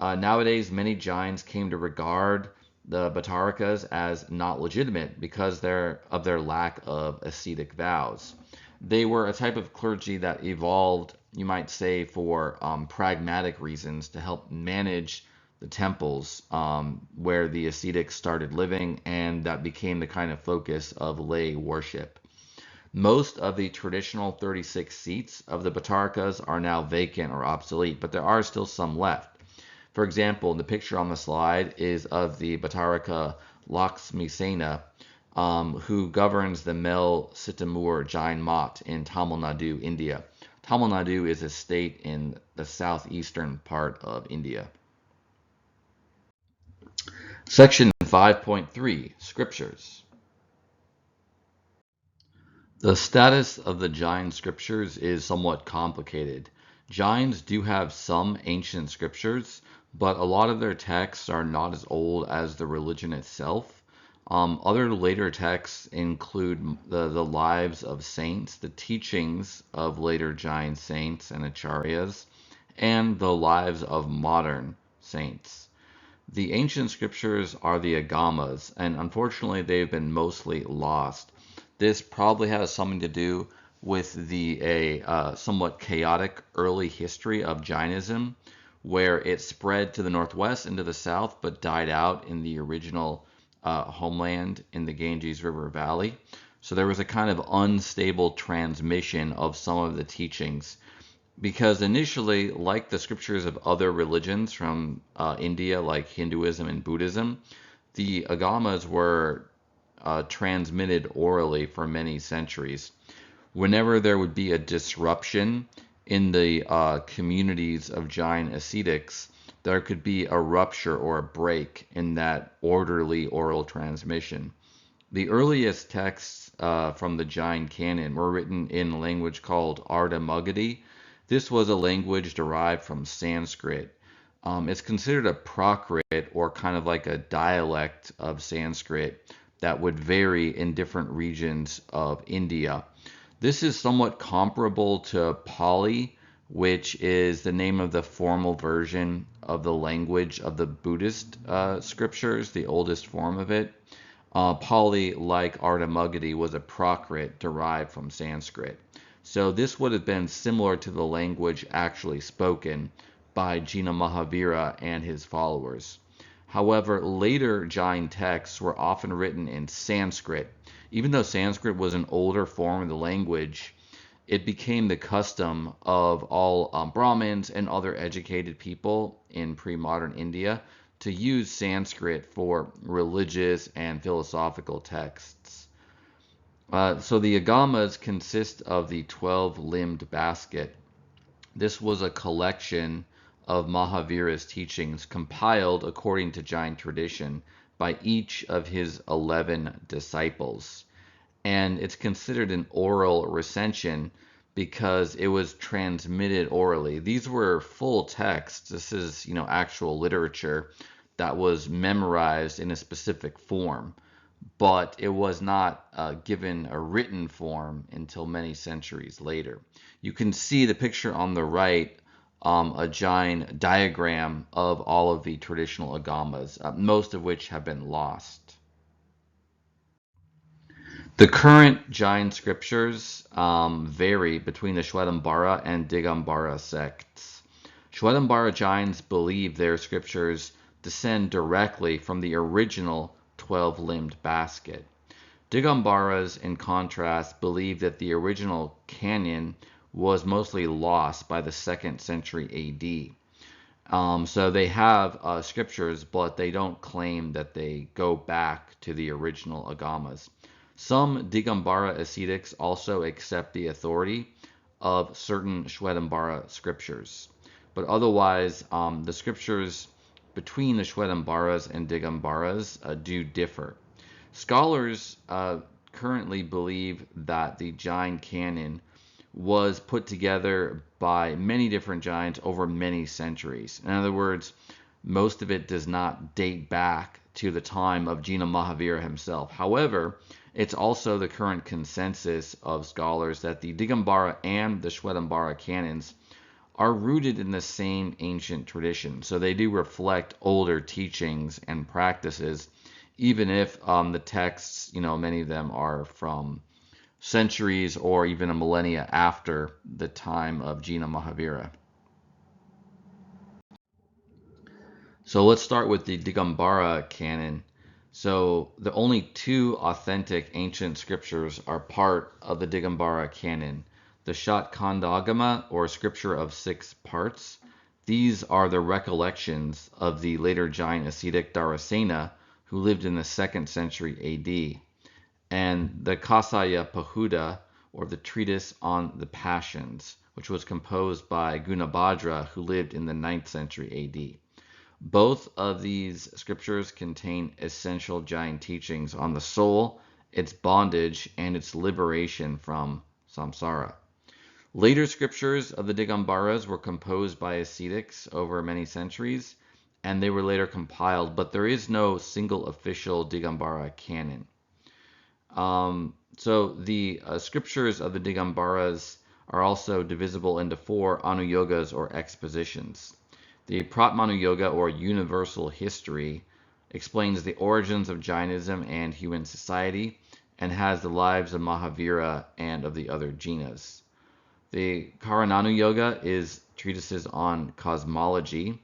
Nowadays, many Jains came to regard the Bhattarikas as not legitimate because of their lack of ascetic vows. They were a type of clergy that evolved, you might say, for pragmatic reasons to help manage the temples where the ascetics started living, and that became the kind of focus of lay worship. Most of the traditional 36 seats of the Bhattarikas are now vacant or obsolete, but there are still some left. For example, the picture on the slide is of the Bhattarika Laxmisena, who governs the Mel Sitamur Jain Mat in Tamil Nadu, India. Tamil Nadu is a state in the southeastern part of India. Section 5.3, Scriptures. The status of the Jain scriptures is somewhat complicated. Jains do have some ancient scriptures, but a lot of their texts are not as old as the religion itself. Other later texts include the lives of saints, the teachings of later Jain saints and acharyas, and the lives of modern saints. The ancient scriptures are the agamas, and unfortunately they've been mostly lost. This probably has something to do with the somewhat chaotic early history of Jainism, where it spread to the northwest and to the south, but died out in the original homeland in the Ganges River Valley. So there was a kind of unstable transmission of some of the teachings because initially, like the scriptures of other religions from India, like Hinduism and Buddhism, the agamas were transmitted orally for many centuries. Whenever there would be a disruption in the communities of Jain ascetics, there could be a rupture or a break in that orderly oral transmission. The earliest texts from the Jain canon were written in a language called Arda Magadhi. This was a language derived from Sanskrit. It's considered a Prakrit, or kind of like a dialect of Sanskrit that would vary in different regions of India. This is somewhat comparable to Pali, which is the name of the formal version of the language of the Buddhist scriptures, the oldest form of it. Pali, like Arda Magadhi, was a Prakrit derived from Sanskrit. So this would have been similar to the language actually spoken by Jina Mahavira and his followers. However, later Jain texts were often written in Sanskrit. Even though Sanskrit was an older form of the language, it became the custom of all Brahmins and other educated people in pre-modern India to use Sanskrit for religious and philosophical texts. So the agamas consist of the 12-limbed basket. This was a collection of Mahavira's teachings compiled according to Jain tradition by each of his 11 disciples. And it's considered an oral recension because it was transmitted orally. These were full texts. This is, actual literature that was memorized in a specific form, but it was not given a written form until many centuries later. You can see the picture on the right, a Jain diagram of all of the traditional agamas, most of which have been lost. The current Jain scriptures vary between the Shwetambara and Digambara sects. Shwetambara Jains believe their scriptures descend directly from the original 12-limbed basket. Digambaras, in contrast, believe that the original canon was mostly lost by the 2nd century AD. So they have scriptures, but they don't claim that they go back to the original agamas. Some Digambara ascetics also accept the authority of certain Shwetambara scriptures. But otherwise, the scriptures between the Shwetambaras and Digambaras do differ. Scholars currently believe that the Jain canon was put together by many different Jains over many centuries. In other words, most of it does not date back to the time of Jina Mahavira himself. However, it's also the current consensus of scholars that the Digambara and the Shwetambara canons are rooted in the same ancient tradition. So they do reflect older teachings and practices, even if the texts, many of them are from centuries or even a millennia after the time of Jina Mahavira. So let's start with the Digambara canon. So the only 2 authentic ancient scriptures are part of the Digambara canon. The Shatkandagama, or scripture of 6 parts. These are the recollections of the later Jain ascetic Dharasena, who lived in the 2nd century AD. And the Kasaya Pahuda, or the treatise on the Passions, which was composed by Gunabhadra, who lived in the 9th century AD. Both of these scriptures contain essential Jain teachings on the soul, its bondage, and its liberation from samsara. Later scriptures of the Digambaras were composed by ascetics over many centuries, and they were later compiled, but there is no single official Digambara canon. So the scriptures of the Digambaras are also divisible into four Anuyogas or expositions. The Pratmanu Yoga or universal history explains the origins of Jainism and human society and has the lives of Mahavira and of the other Jinas. The Karananu Yoga is treatises on cosmology.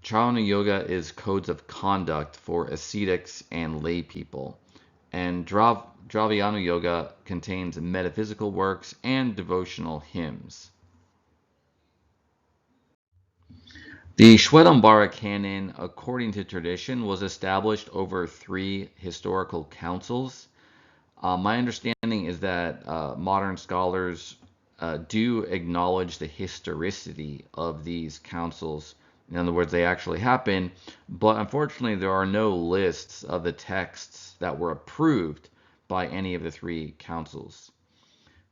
Charana Yoga is codes of conduct for ascetics and lay people. And Dravyanu Yoga contains metaphysical works and devotional hymns. The Shwetambara canon, according to tradition, was established over three historical councils. My understanding is that modern scholars do acknowledge the historicity of these councils. In other words, they actually happen, but unfortunately, there are no lists of the texts that were approved by any of the three councils.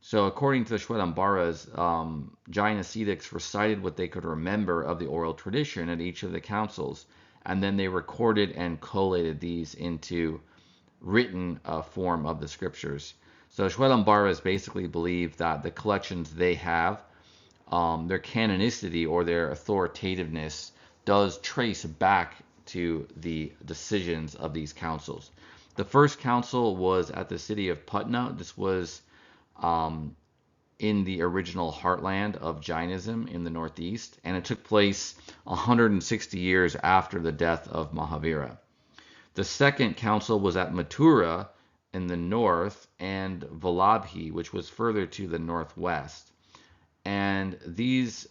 So, according to the Shwetambaras, Jain ascetics recited what they could remember of the oral tradition at each of the councils, and then they recorded and collated these into written form of the scriptures. So Shwetambaras basically believe that the collections they have, their canonicity or their authoritativeness, does trace back to the decisions of these councils. The first council was at the city of Patna. This was in the original heartland of Jainism in the Northeast, and it took place 160 years after the death of Mahavira. The second council was at Mathura in the north and Vallabhi, which was further to the northwest. And this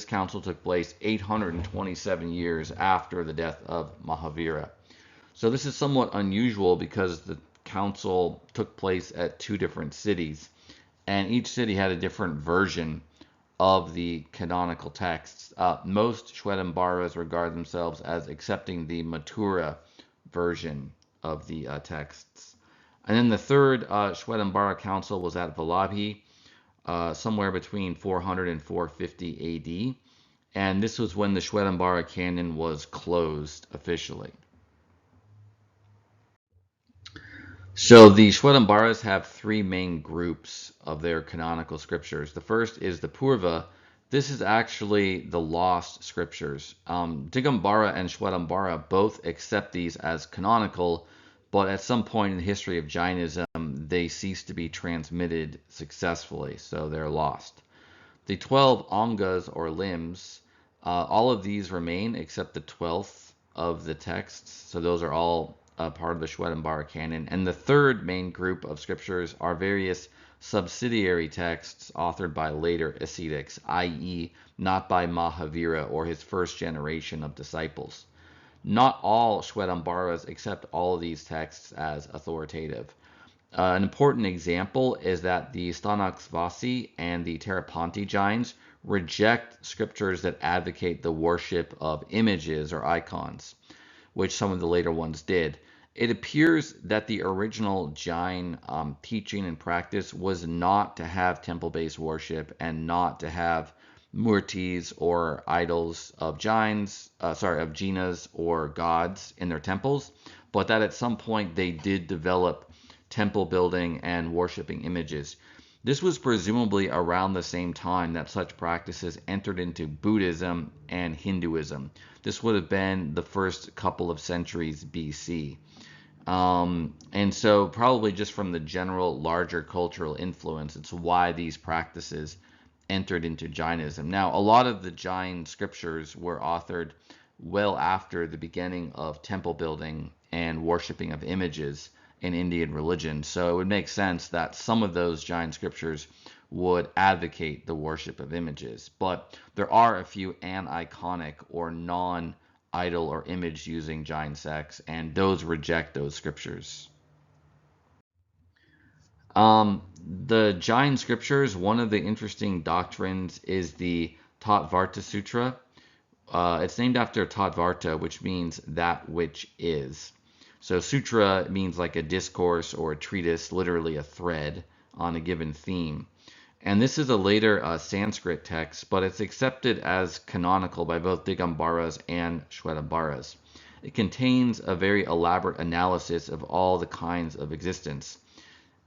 council took place 827 years after the death of Mahavira. So this is somewhat unusual because the council took place at two different cities, and each city had a different version of the canonical texts. Most Shwetambaras regard themselves as accepting the Mathura version of the texts. And then the third Shwetambara council was at Vallabhi, somewhere between 400 and 450 AD. And this was when the Shwetambara canon was closed officially. So the Shwetambaras have three main groups of their canonical scriptures. The first is the Purva. This is actually the lost scriptures. Digambara and Shwetambara both accept these as canonical, but at some point in the history of Jainism, they cease to be transmitted successfully, so they're lost. The 12 angas or limbs, all of these remain except the 12th of the texts, so those are all part of the Shwetambara canon. And the third main group of scriptures are various subsidiary texts authored by later ascetics, i.e., not by Mahavira or his first generation of disciples. Not all Shwetambaras accept all of these texts as authoritative. An important example is that the Stanaksvasi and the Terapanti Jains reject scriptures that advocate the worship of images or icons, which some of the later ones did. It appears that the original Jain teaching and practice was not to have temple-based worship and not to have murtis or idols of of jinas or gods in their temples, but that at some point they did develop temple building and worshiping images. This was presumably around the same time that such practices entered into Buddhism and Hinduism. This would have been the first couple of centuries BC. And so probably just from the general larger cultural influence, it's why these practices entered into Jainism. Now, a lot of the Jain scriptures were authored well after the beginning of temple building and worshiping of images in Indian religion. So it would make sense that some of those Jain scriptures would advocate the worship of images. But there are a few aniconic or non-idol or image using Jain sects, and those reject those scriptures. The Jain scriptures, one of the interesting doctrines is the Tattvarta Sutra. It's named after Tattvarta, which means that which is. So sutra means like a discourse or a treatise, literally a thread on a given theme. And this is a later Sanskrit text, but it's accepted as canonical by both Digambaras and Shwetambaras. It contains a very elaborate analysis of all the kinds of existence.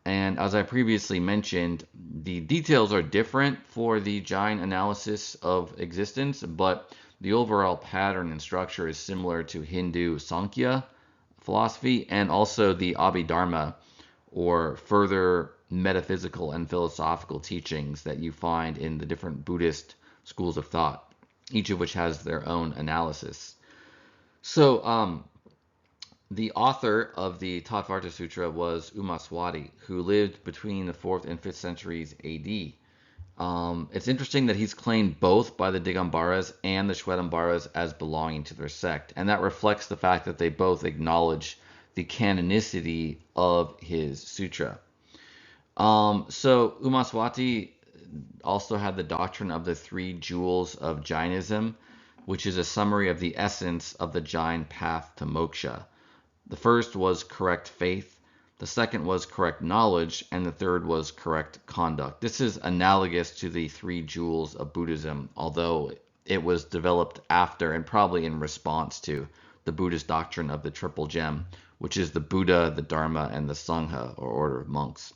And as I previously mentioned, the details are different for the Jain analysis of existence, but the overall pattern and structure is similar to Hindu Sankhya philosophy and also the Abhidharma, or further metaphysical and philosophical teachings that you find in the different Buddhist schools of thought, each of which has their own analysis. So, the author of the Tattvartha Sutra was Umaswati, who lived between the 4th and 5th centuries AD. It's interesting that he's claimed both by the Digambaras and the Shwetambaras as belonging to their sect, and that reflects the fact that they both acknowledge the canonicity of his sutra. So Umaswati also had the doctrine of the three jewels of Jainism, which is a summary of the essence of the Jain path to moksha. The first was correct faith, the second was correct knowledge, and the third was correct conduct. This is analogous to the three jewels of Buddhism, although it was developed after and probably in response to the Buddhist doctrine of the triple gem, which is the Buddha, the Dharma, and the Sangha, or order of monks.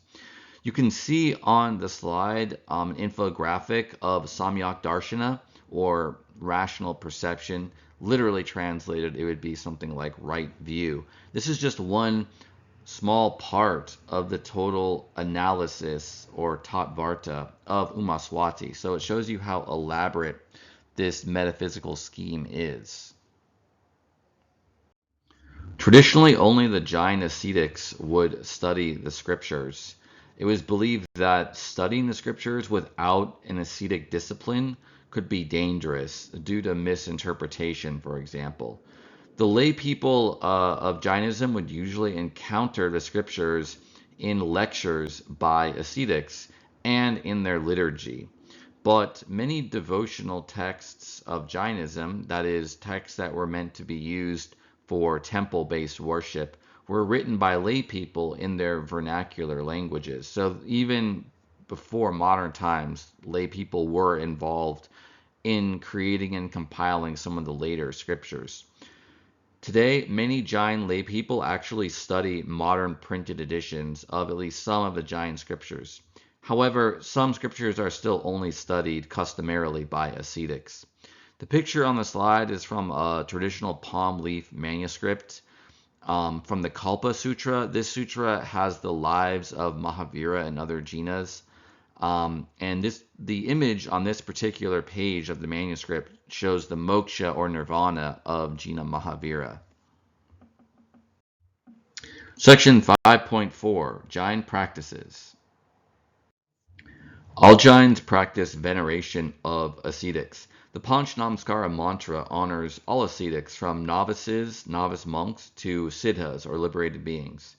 You can see on the slide an infographic of Samyak Darshana, or rational perception. Literally translated, it would be something like right view. This is just one small part of the total analysis or Tattvartha of Umaswati. So it shows you how elaborate this metaphysical scheme is. Traditionally, only the Jain ascetics would study the scriptures. It was believed that studying the scriptures without an ascetic discipline could be dangerous due to misinterpretation, for example. The lay people of Jainism would usually encounter the scriptures in lectures by ascetics and in their liturgy. But many devotional texts of Jainism, that is, texts that were meant to be used for temple-based worship, were written by lay people in their vernacular languages. So even before modern times, lay people were involved in creating and compiling some of the later scriptures. Today, many Jain lay people actually study modern printed editions of at least some of the Jain scriptures. However, some scriptures are still only studied customarily by ascetics. The picture on the slide is from a traditional palm leaf manuscript from the Kalpa Sutra. This sutra has the lives of Mahavira and other jinas. The image on this particular page of the manuscript shows the moksha or nirvana of Jina Mahavira. Section 5.4, Jain Practices. All Jains practice veneration of ascetics. The Panch Namaskara mantra honors all ascetics from novices, novice monks, to siddhas or liberated beings.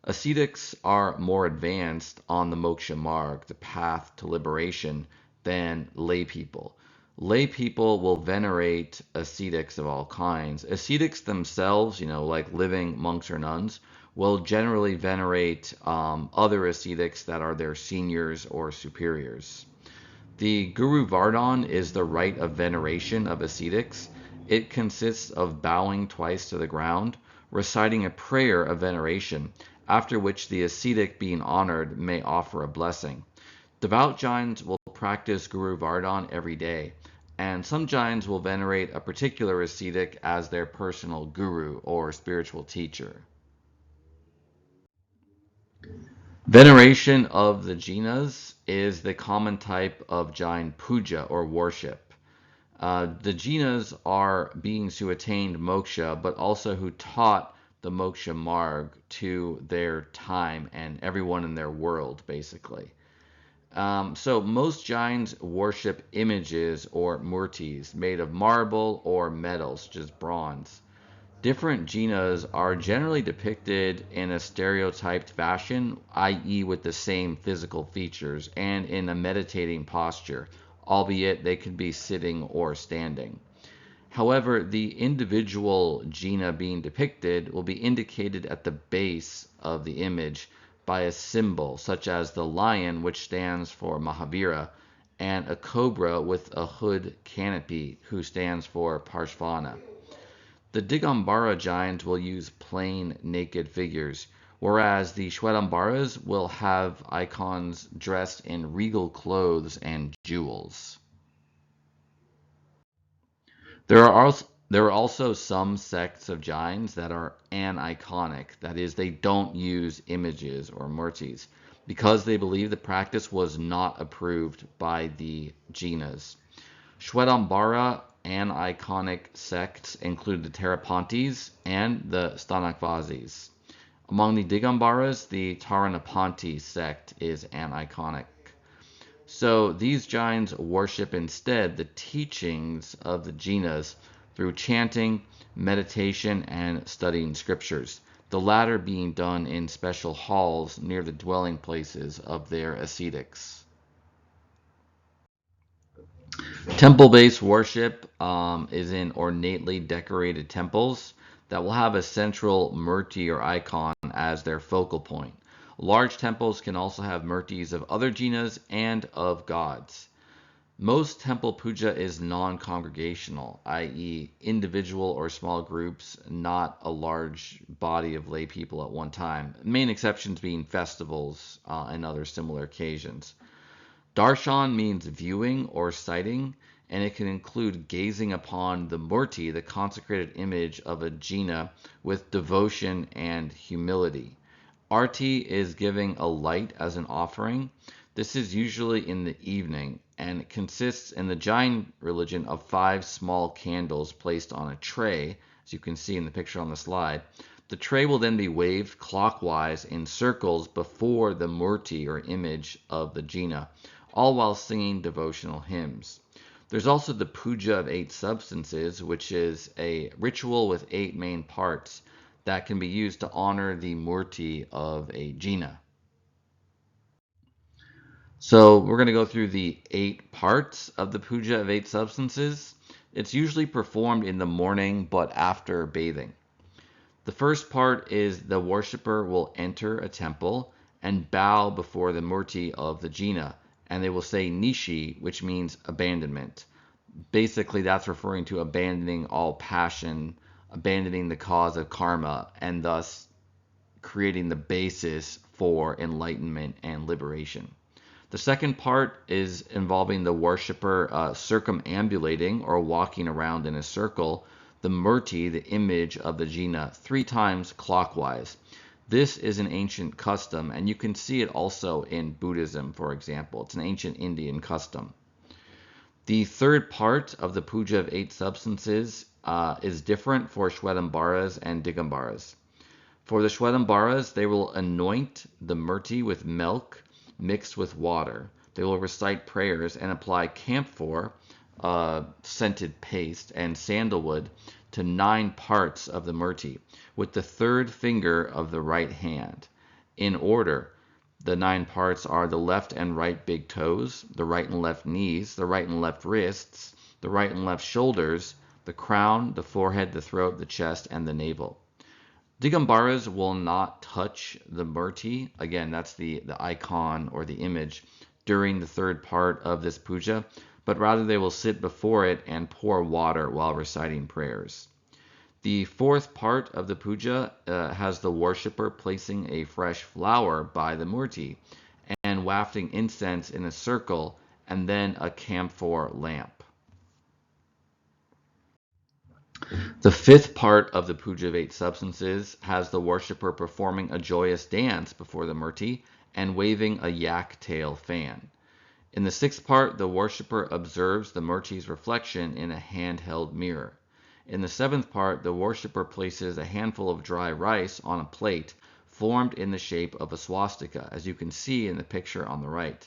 Ascetics are more advanced on the moksha marg, the path to liberation, than lay people. Lay people will venerate ascetics of all kinds. Ascetics themselves, like living monks or nuns, will generally venerate other ascetics that are their seniors or superiors. The Guru Vardhan is the rite of veneration of ascetics. It consists of bowing twice to the ground, reciting a prayer of veneration, after which the ascetic being honored may offer a blessing. Devout Jains will practice Guru Vardhan every day, and some Jains will venerate a particular ascetic as their personal guru or spiritual teacher. Veneration of the jinas is the common type of Jain puja or worship. The jinas are beings who attained moksha, but also who taught the moksha marg to their time and everyone in their world, basically. So most Jains worship images or murtis made of marble or metal, such as bronze. Different jinas are generally depicted in a stereotyped fashion, i.e. with the same physical features, and in a meditating posture, albeit they could be sitting or standing. However, the individual jina being depicted will be indicated at the base of the image by a symbol, such as the lion, which stands for Mahavira, and a cobra with a hood canopy, who stands for Parshvana. The Digambara Jains will use plain, naked figures, whereas the Shwetambaras will have icons dressed in regal clothes and jewels. There are also some sects of Jains that are aniconic, that is, they don't use images or murtis, because they believe the practice was not approved by the Jinas. Shwetambara aniconic sects include the Terapantis and the Stanakvasis. Among the Digambaras, the Taranapanti sect is aniconic. So these Jains worship instead the teachings of the Jinas through chanting, meditation, and studying scriptures, the latter being done in special halls near the dwelling places of their ascetics. Temple-based worship is in ornately decorated temples that will have a central murti or icon as their focal point. Large temples can also have murtis of other jinas and of gods. Most temple puja is non-congregational, i.e., individual or small groups, not a large body of lay people at one time. Main exceptions being festivals and other similar occasions. Darshan means viewing or sighting, and it can include gazing upon the murti, the consecrated image of a jina, with devotion and humility. Arti is giving a light as an offering. This is usually in the evening, and it consists in the Jain religion of 5 small candles placed on a tray, as you can see in the picture on the slide. The tray will then be waved clockwise in circles before the murti or image of the jina, all while singing devotional hymns. There's also the puja of 8 substances, which is a ritual with 8 main parts that can be used to honor the murti of a jina. So we're going to go through the 8 parts of the puja of 8 substances. It's usually performed in the morning, but after bathing. The first part is the worshiper will enter a temple and bow before the murti of the jina, and they will say nishi, which means abandonment. Basically, that's referring to abandoning all passion, abandoning the cause of karma, and thus creating the basis for enlightenment and liberation. The second part is involving the worshiper circumambulating or walking around in a circle the murti, the image of the jina, 3 times clockwise. This is an ancient custom, and you can see it also in Buddhism, for example. It's an ancient Indian custom. The third part of the puja of 8 substances is different for Shwetambaras and Digambaras. For the Shwetambaras, they will anoint the murti with milk mixed with water. They will recite prayers and apply camphor, scented paste, and sandalwood to 9 parts of the murti, with the 3rd finger of the right hand. In order, the 9 parts are the left and right big toes, the right and left knees, the right and left wrists, the right and left shoulders, the crown, the forehead, the throat, the chest, and the navel. Digambaras will not touch the murti, again, that's the icon or the image, during the 3rd part of this puja, but rather they will sit before it and pour water while reciting prayers. The 4th part of the puja has the worshipper placing a fresh flower by the murti and wafting incense in a circle and then a camphor lamp. The 5th part of the puja of 8 substances has the worshipper performing a joyous dance before the murti and waving a yak tail fan. In the 6th part, the worshipper observes the murti's reflection in a handheld mirror. In the 7th part, the worshipper places a handful of dry rice on a plate formed in the shape of a swastika, as you can see in the picture on the right.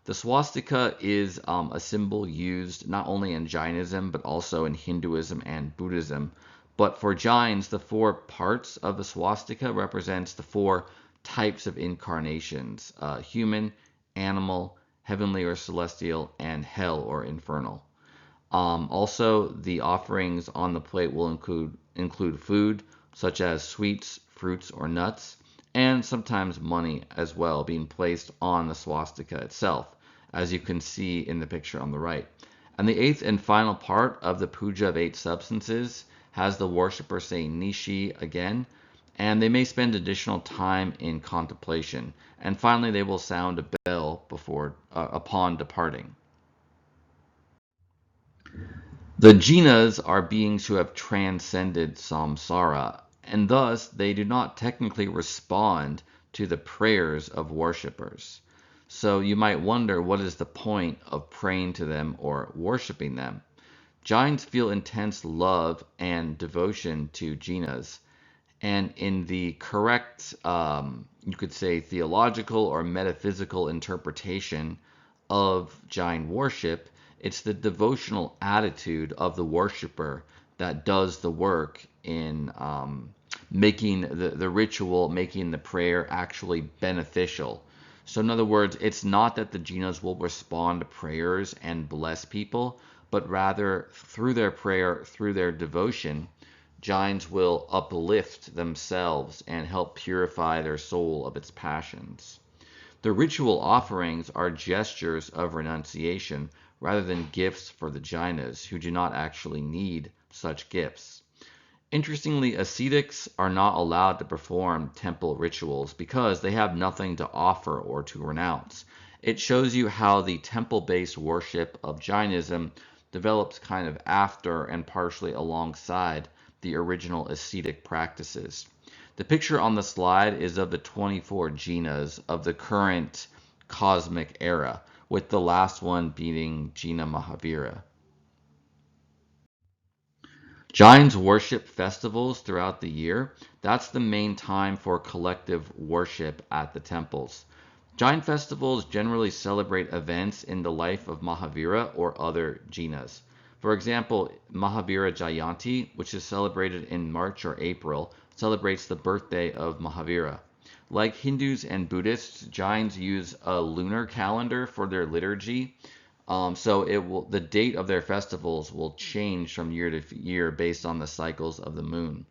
The swastika is a symbol used not only in Jainism, but also in Hinduism and Buddhism. But for Jains, the 4 parts of the swastika represents the 4 types of incarnations: human, animal, heavenly or celestial, and hell or infernal. Also, the offerings on the plate will include food, such as sweets, fruits, or nuts, and sometimes money as well being placed on the swastika itself, as you can see in the picture on the right. And the eighth and final part of the puja of eight substances has the worshiper say Nishi again, and they may spend additional time in contemplation. And finally, they will sound a bell upon departing. The jinas are beings who have transcended samsara, and thus they do not technically respond to the prayers of worshippers. So you might wonder, what is the point of praying to them or worshiping them? Jains feel intense love and devotion to jinas, and in the correct, you could say, theological or metaphysical interpretation of Jain worship, it's the devotional attitude of the worshiper that does the work in making the ritual, making the prayer actually beneficial. So, in other words, it's not that the jinas will respond to prayers and bless people, but rather through their prayer, through their devotion, Jains will uplift themselves and help purify their soul of its passions. The ritual offerings are gestures of renunciation rather than gifts for the Jainas, who do not actually need such gifts. Interestingly, ascetics are not allowed to perform temple rituals because they have nothing to offer or to renounce. It shows you how the temple-based worship of Jainism develops kind of after and partially alongside the original ascetic practices. The picture on the slide is of the 24 jinas of the current cosmic era, with the last one being Jina Mahavira. Jains worship festivals throughout the year. That's the main time for collective worship at the temples. Jain festivals generally celebrate events in the life of Mahavira or other jinas. For example, Mahavira Jayanti, which is celebrated in March or April, celebrates the birthday of Mahavira. Like Hindus and Buddhists, Jains use a lunar calendar for their liturgy. The date of their festivals will change from year to year based on the cycles of the moon.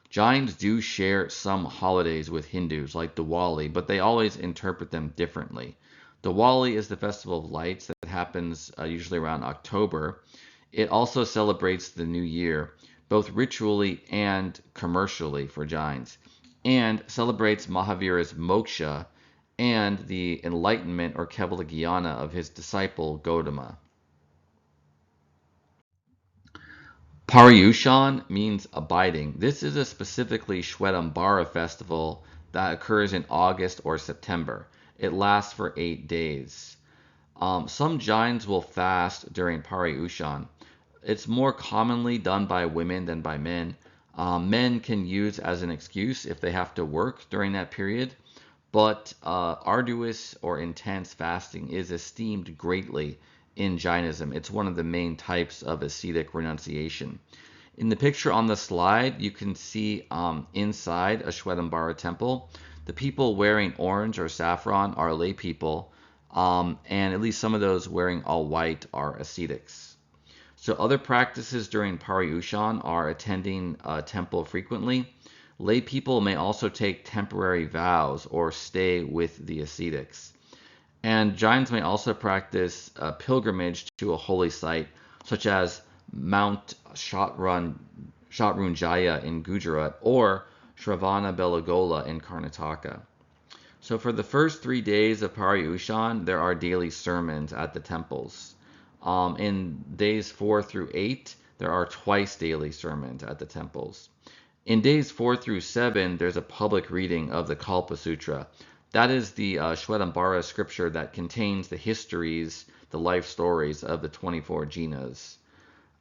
Jains do share some holidays with Hindus, like Diwali, but they always interpret them differently. Diwali is the festival of lights that happens usually around October. It also celebrates the new year, both ritually and commercially for Jains, and celebrates Mahavira's moksha and the enlightenment or Kevala Jnana of his disciple Gautama. Paryushan means abiding. This is a specifically Shwetambara festival that occurs in August or September. It lasts for 8 days. Some Jains will fast during Paryushan. It's more commonly done by women than by men. Men can use as an excuse if they have to work during that period, but arduous or intense fasting is esteemed greatly in Jainism. It's one of the main types of ascetic renunciation. In the picture on the slide, you can see inside a Shwetambara temple, the people wearing orange or saffron are lay people, and at least some of those wearing all white are ascetics. So other practices during Paryushan are attending a temple frequently. Lay people may also take temporary vows or stay with the ascetics. And Jains may also practice a pilgrimage to a holy site, such as Mount Shatrunjaya in Gujarat or Shravana Belagola in Karnataka. So for the first 3 days of Paryushan, there are daily sermons at the temples. In days 4 through 8, there are twice daily sermons at the temples. In days 4 through 7, there's a public reading of the Kalpa Sutra. That is the Shwetambara scripture that contains the histories, the life stories of the 24 jinas.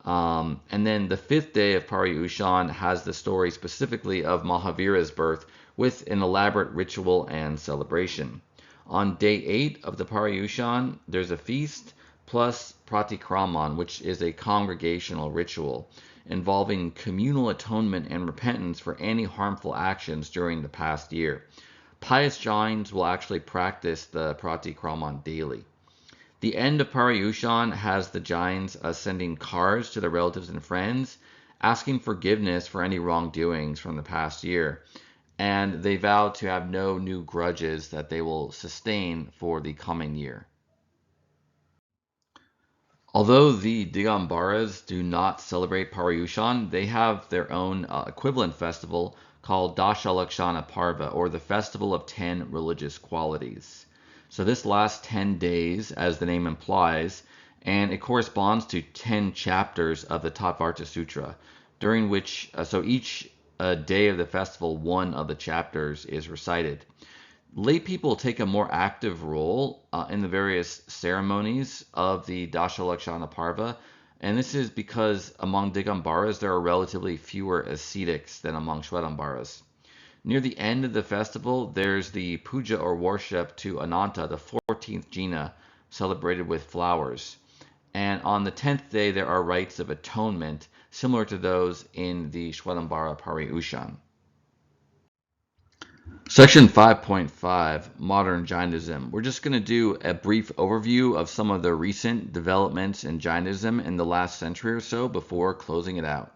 And then the 5th day of Paryushan has the story specifically of Mahavira's birth with an elaborate ritual and celebration. On day 8 of the Paryushan, there's a feast plus pratikraman, which is a congregational ritual involving communal atonement and repentance for any harmful actions during the past year. Pious Jains will actually practice the pratikraman daily. The end of Paryushan has the Jains sending cards to their relatives and friends, asking forgiveness for any wrongdoings from the past year. and they vow to have no new grudges that they will sustain for the coming year. Although the Digambaras do not celebrate Paryushan, they have their own equivalent festival called Dashalakshana Parva, or the Festival of 10 Religious Qualities. So this lasts 10 days, as the name implies, and it corresponds to 10 chapters of the Tattvarta Sutra, during which, so each day of the festival, one of the chapters is recited. Lay people take a more active role in the various ceremonies of the Dashalakshana Parva, and this is because among Digambaras there are relatively fewer ascetics than among Shwetambaras. Near the end of the festival, there's the puja or worship to Ananta, the 14th Jina, celebrated with flowers. And on the 10th day, there are rites of atonement, similar to those in the Shwetambara Paryushan. Section 5.5, Modern Jainism. We're just going to do a brief overview of some of the recent developments in Jainism in the last century or so before closing it out.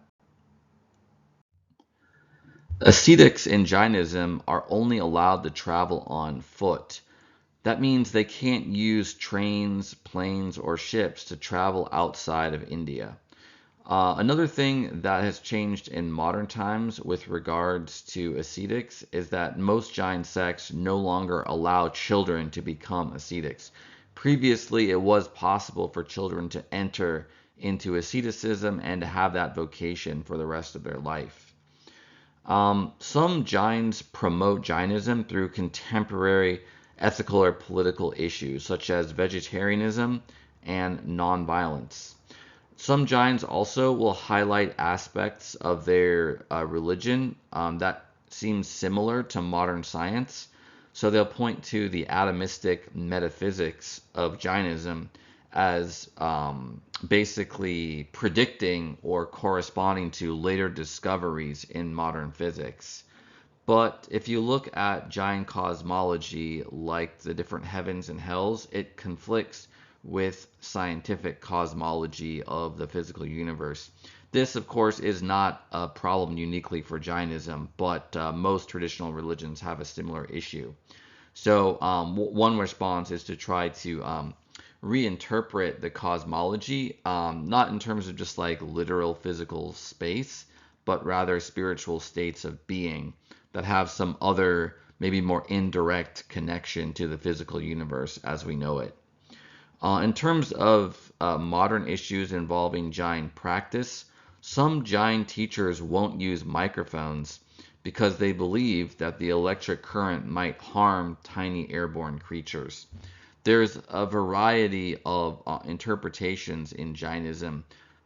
Ascetics in Jainism are only allowed to travel on foot. That means they can't use trains, planes, or ships to travel outside of India. Another thing that has changed in modern times with regards to ascetics is that most Jain sects no longer allow children to become ascetics. Previously, it was possible for children to enter into asceticism and to have that vocation for the rest of their life. Some Jains promote Jainism through contemporary ethical or political issues, such as vegetarianism and nonviolence. Some Jains also will highlight aspects of their religion that seem similar to modern science. So they'll point to the atomistic metaphysics of Jainism as basically predicting or corresponding to later discoveries in modern physics. But if you look at Jain cosmology, like the different heavens and hells, it conflicts with scientific cosmology of the physical universe. This, of course, is not a problem uniquely for Jainism, but most traditional religions have a similar issue. So one response is to try to reinterpret the cosmology, not in terms of just like literal physical space, but rather spiritual states of being that have some other, maybe more indirect connection to the physical universe as we know it. In terms of modern issues involving Jain practice, some Jain teachers won't use microphones because they believe that the electric current might harm tiny airborne creatures. There's a variety of interpretations in Jainism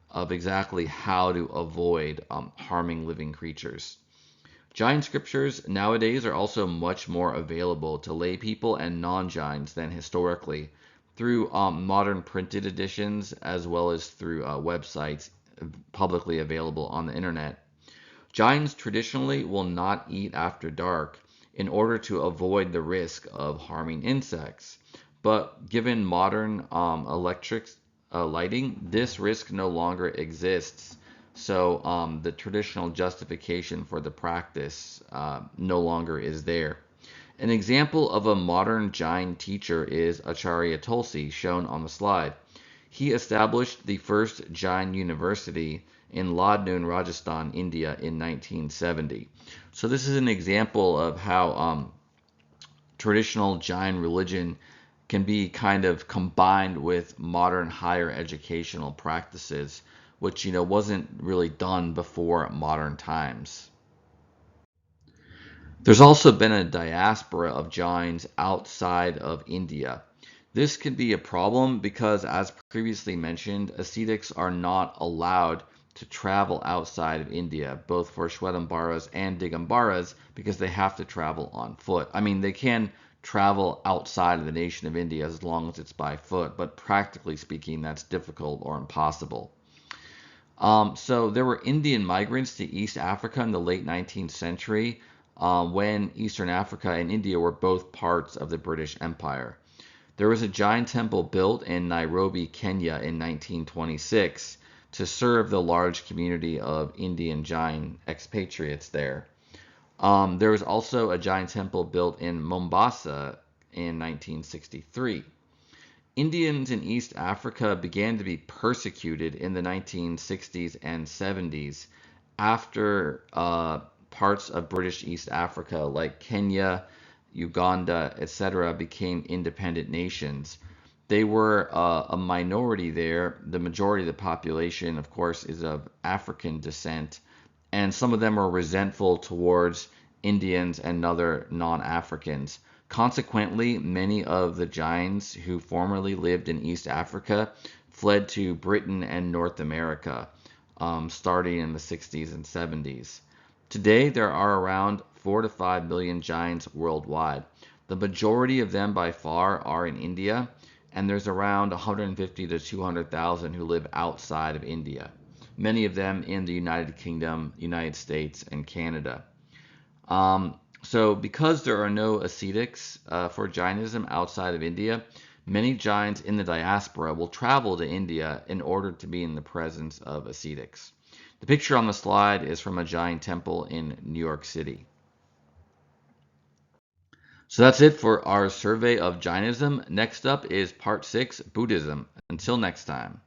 of exactly how to avoid harming living creatures. Jain scriptures nowadays are also much more available to lay people and non-Jains than historically through modern printed editions as well as through websites publicly available on the internet. Jains traditionally will not eat after dark in order to avoid the risk of harming insects. But given modern electric lighting, this risk no longer exists. So the traditional justification for the practice no longer is there. An example of a modern Jain teacher is Acharya Tulsi, shown on the slide. He established the first Jain university in Ladnun, Rajasthan, India in 1970. So this is an example of how traditional Jain religion can be kind of combined with modern higher educational practices, which wasn't really done before modern times. There's also been a diaspora of Jains outside of India. This can be a problem because, as previously mentioned, ascetics are not allowed to travel outside of India, both for Shwetambaras and Digambaras, because they have to travel on foot. I mean, they can travel outside of the nation of India as long as it's by foot, but practically speaking, that's difficult or impossible. So there were Indian migrants to East Africa in the late 19th century when Eastern Africa and India were both parts of the British Empire. There was a Jain temple built in Nairobi, Kenya in 1926 to serve the large community of Indian Jain expatriates there. There was also a Jain temple built in Mombasa in 1963. Indians in East Africa began to be persecuted in the 1960s and 70s after parts of British East Africa, like Kenya, Uganda, etc., became independent nations. They were a minority there. The majority of the population, of course, is of African descent, and some of them are resentful towards Indians and other non-Africans. Consequently, many of the Jains who formerly lived in East Africa fled to Britain and North America, starting in the 60s and 70s. Today, there are around 4 to 5 million Jains worldwide. The majority of them by far are in India, and there's around 150 to 200,000 who live outside of India, many of them in the United Kingdom, United States, and Canada. So, because there are no ascetics for Jainism outside of India, many Jains in the diaspora will travel to India in order to be in the presence of ascetics. The picture on the slide is from a Jain temple in New York City. So that's it for our survey of Jainism. Next up is part 6, Buddhism. Until next time.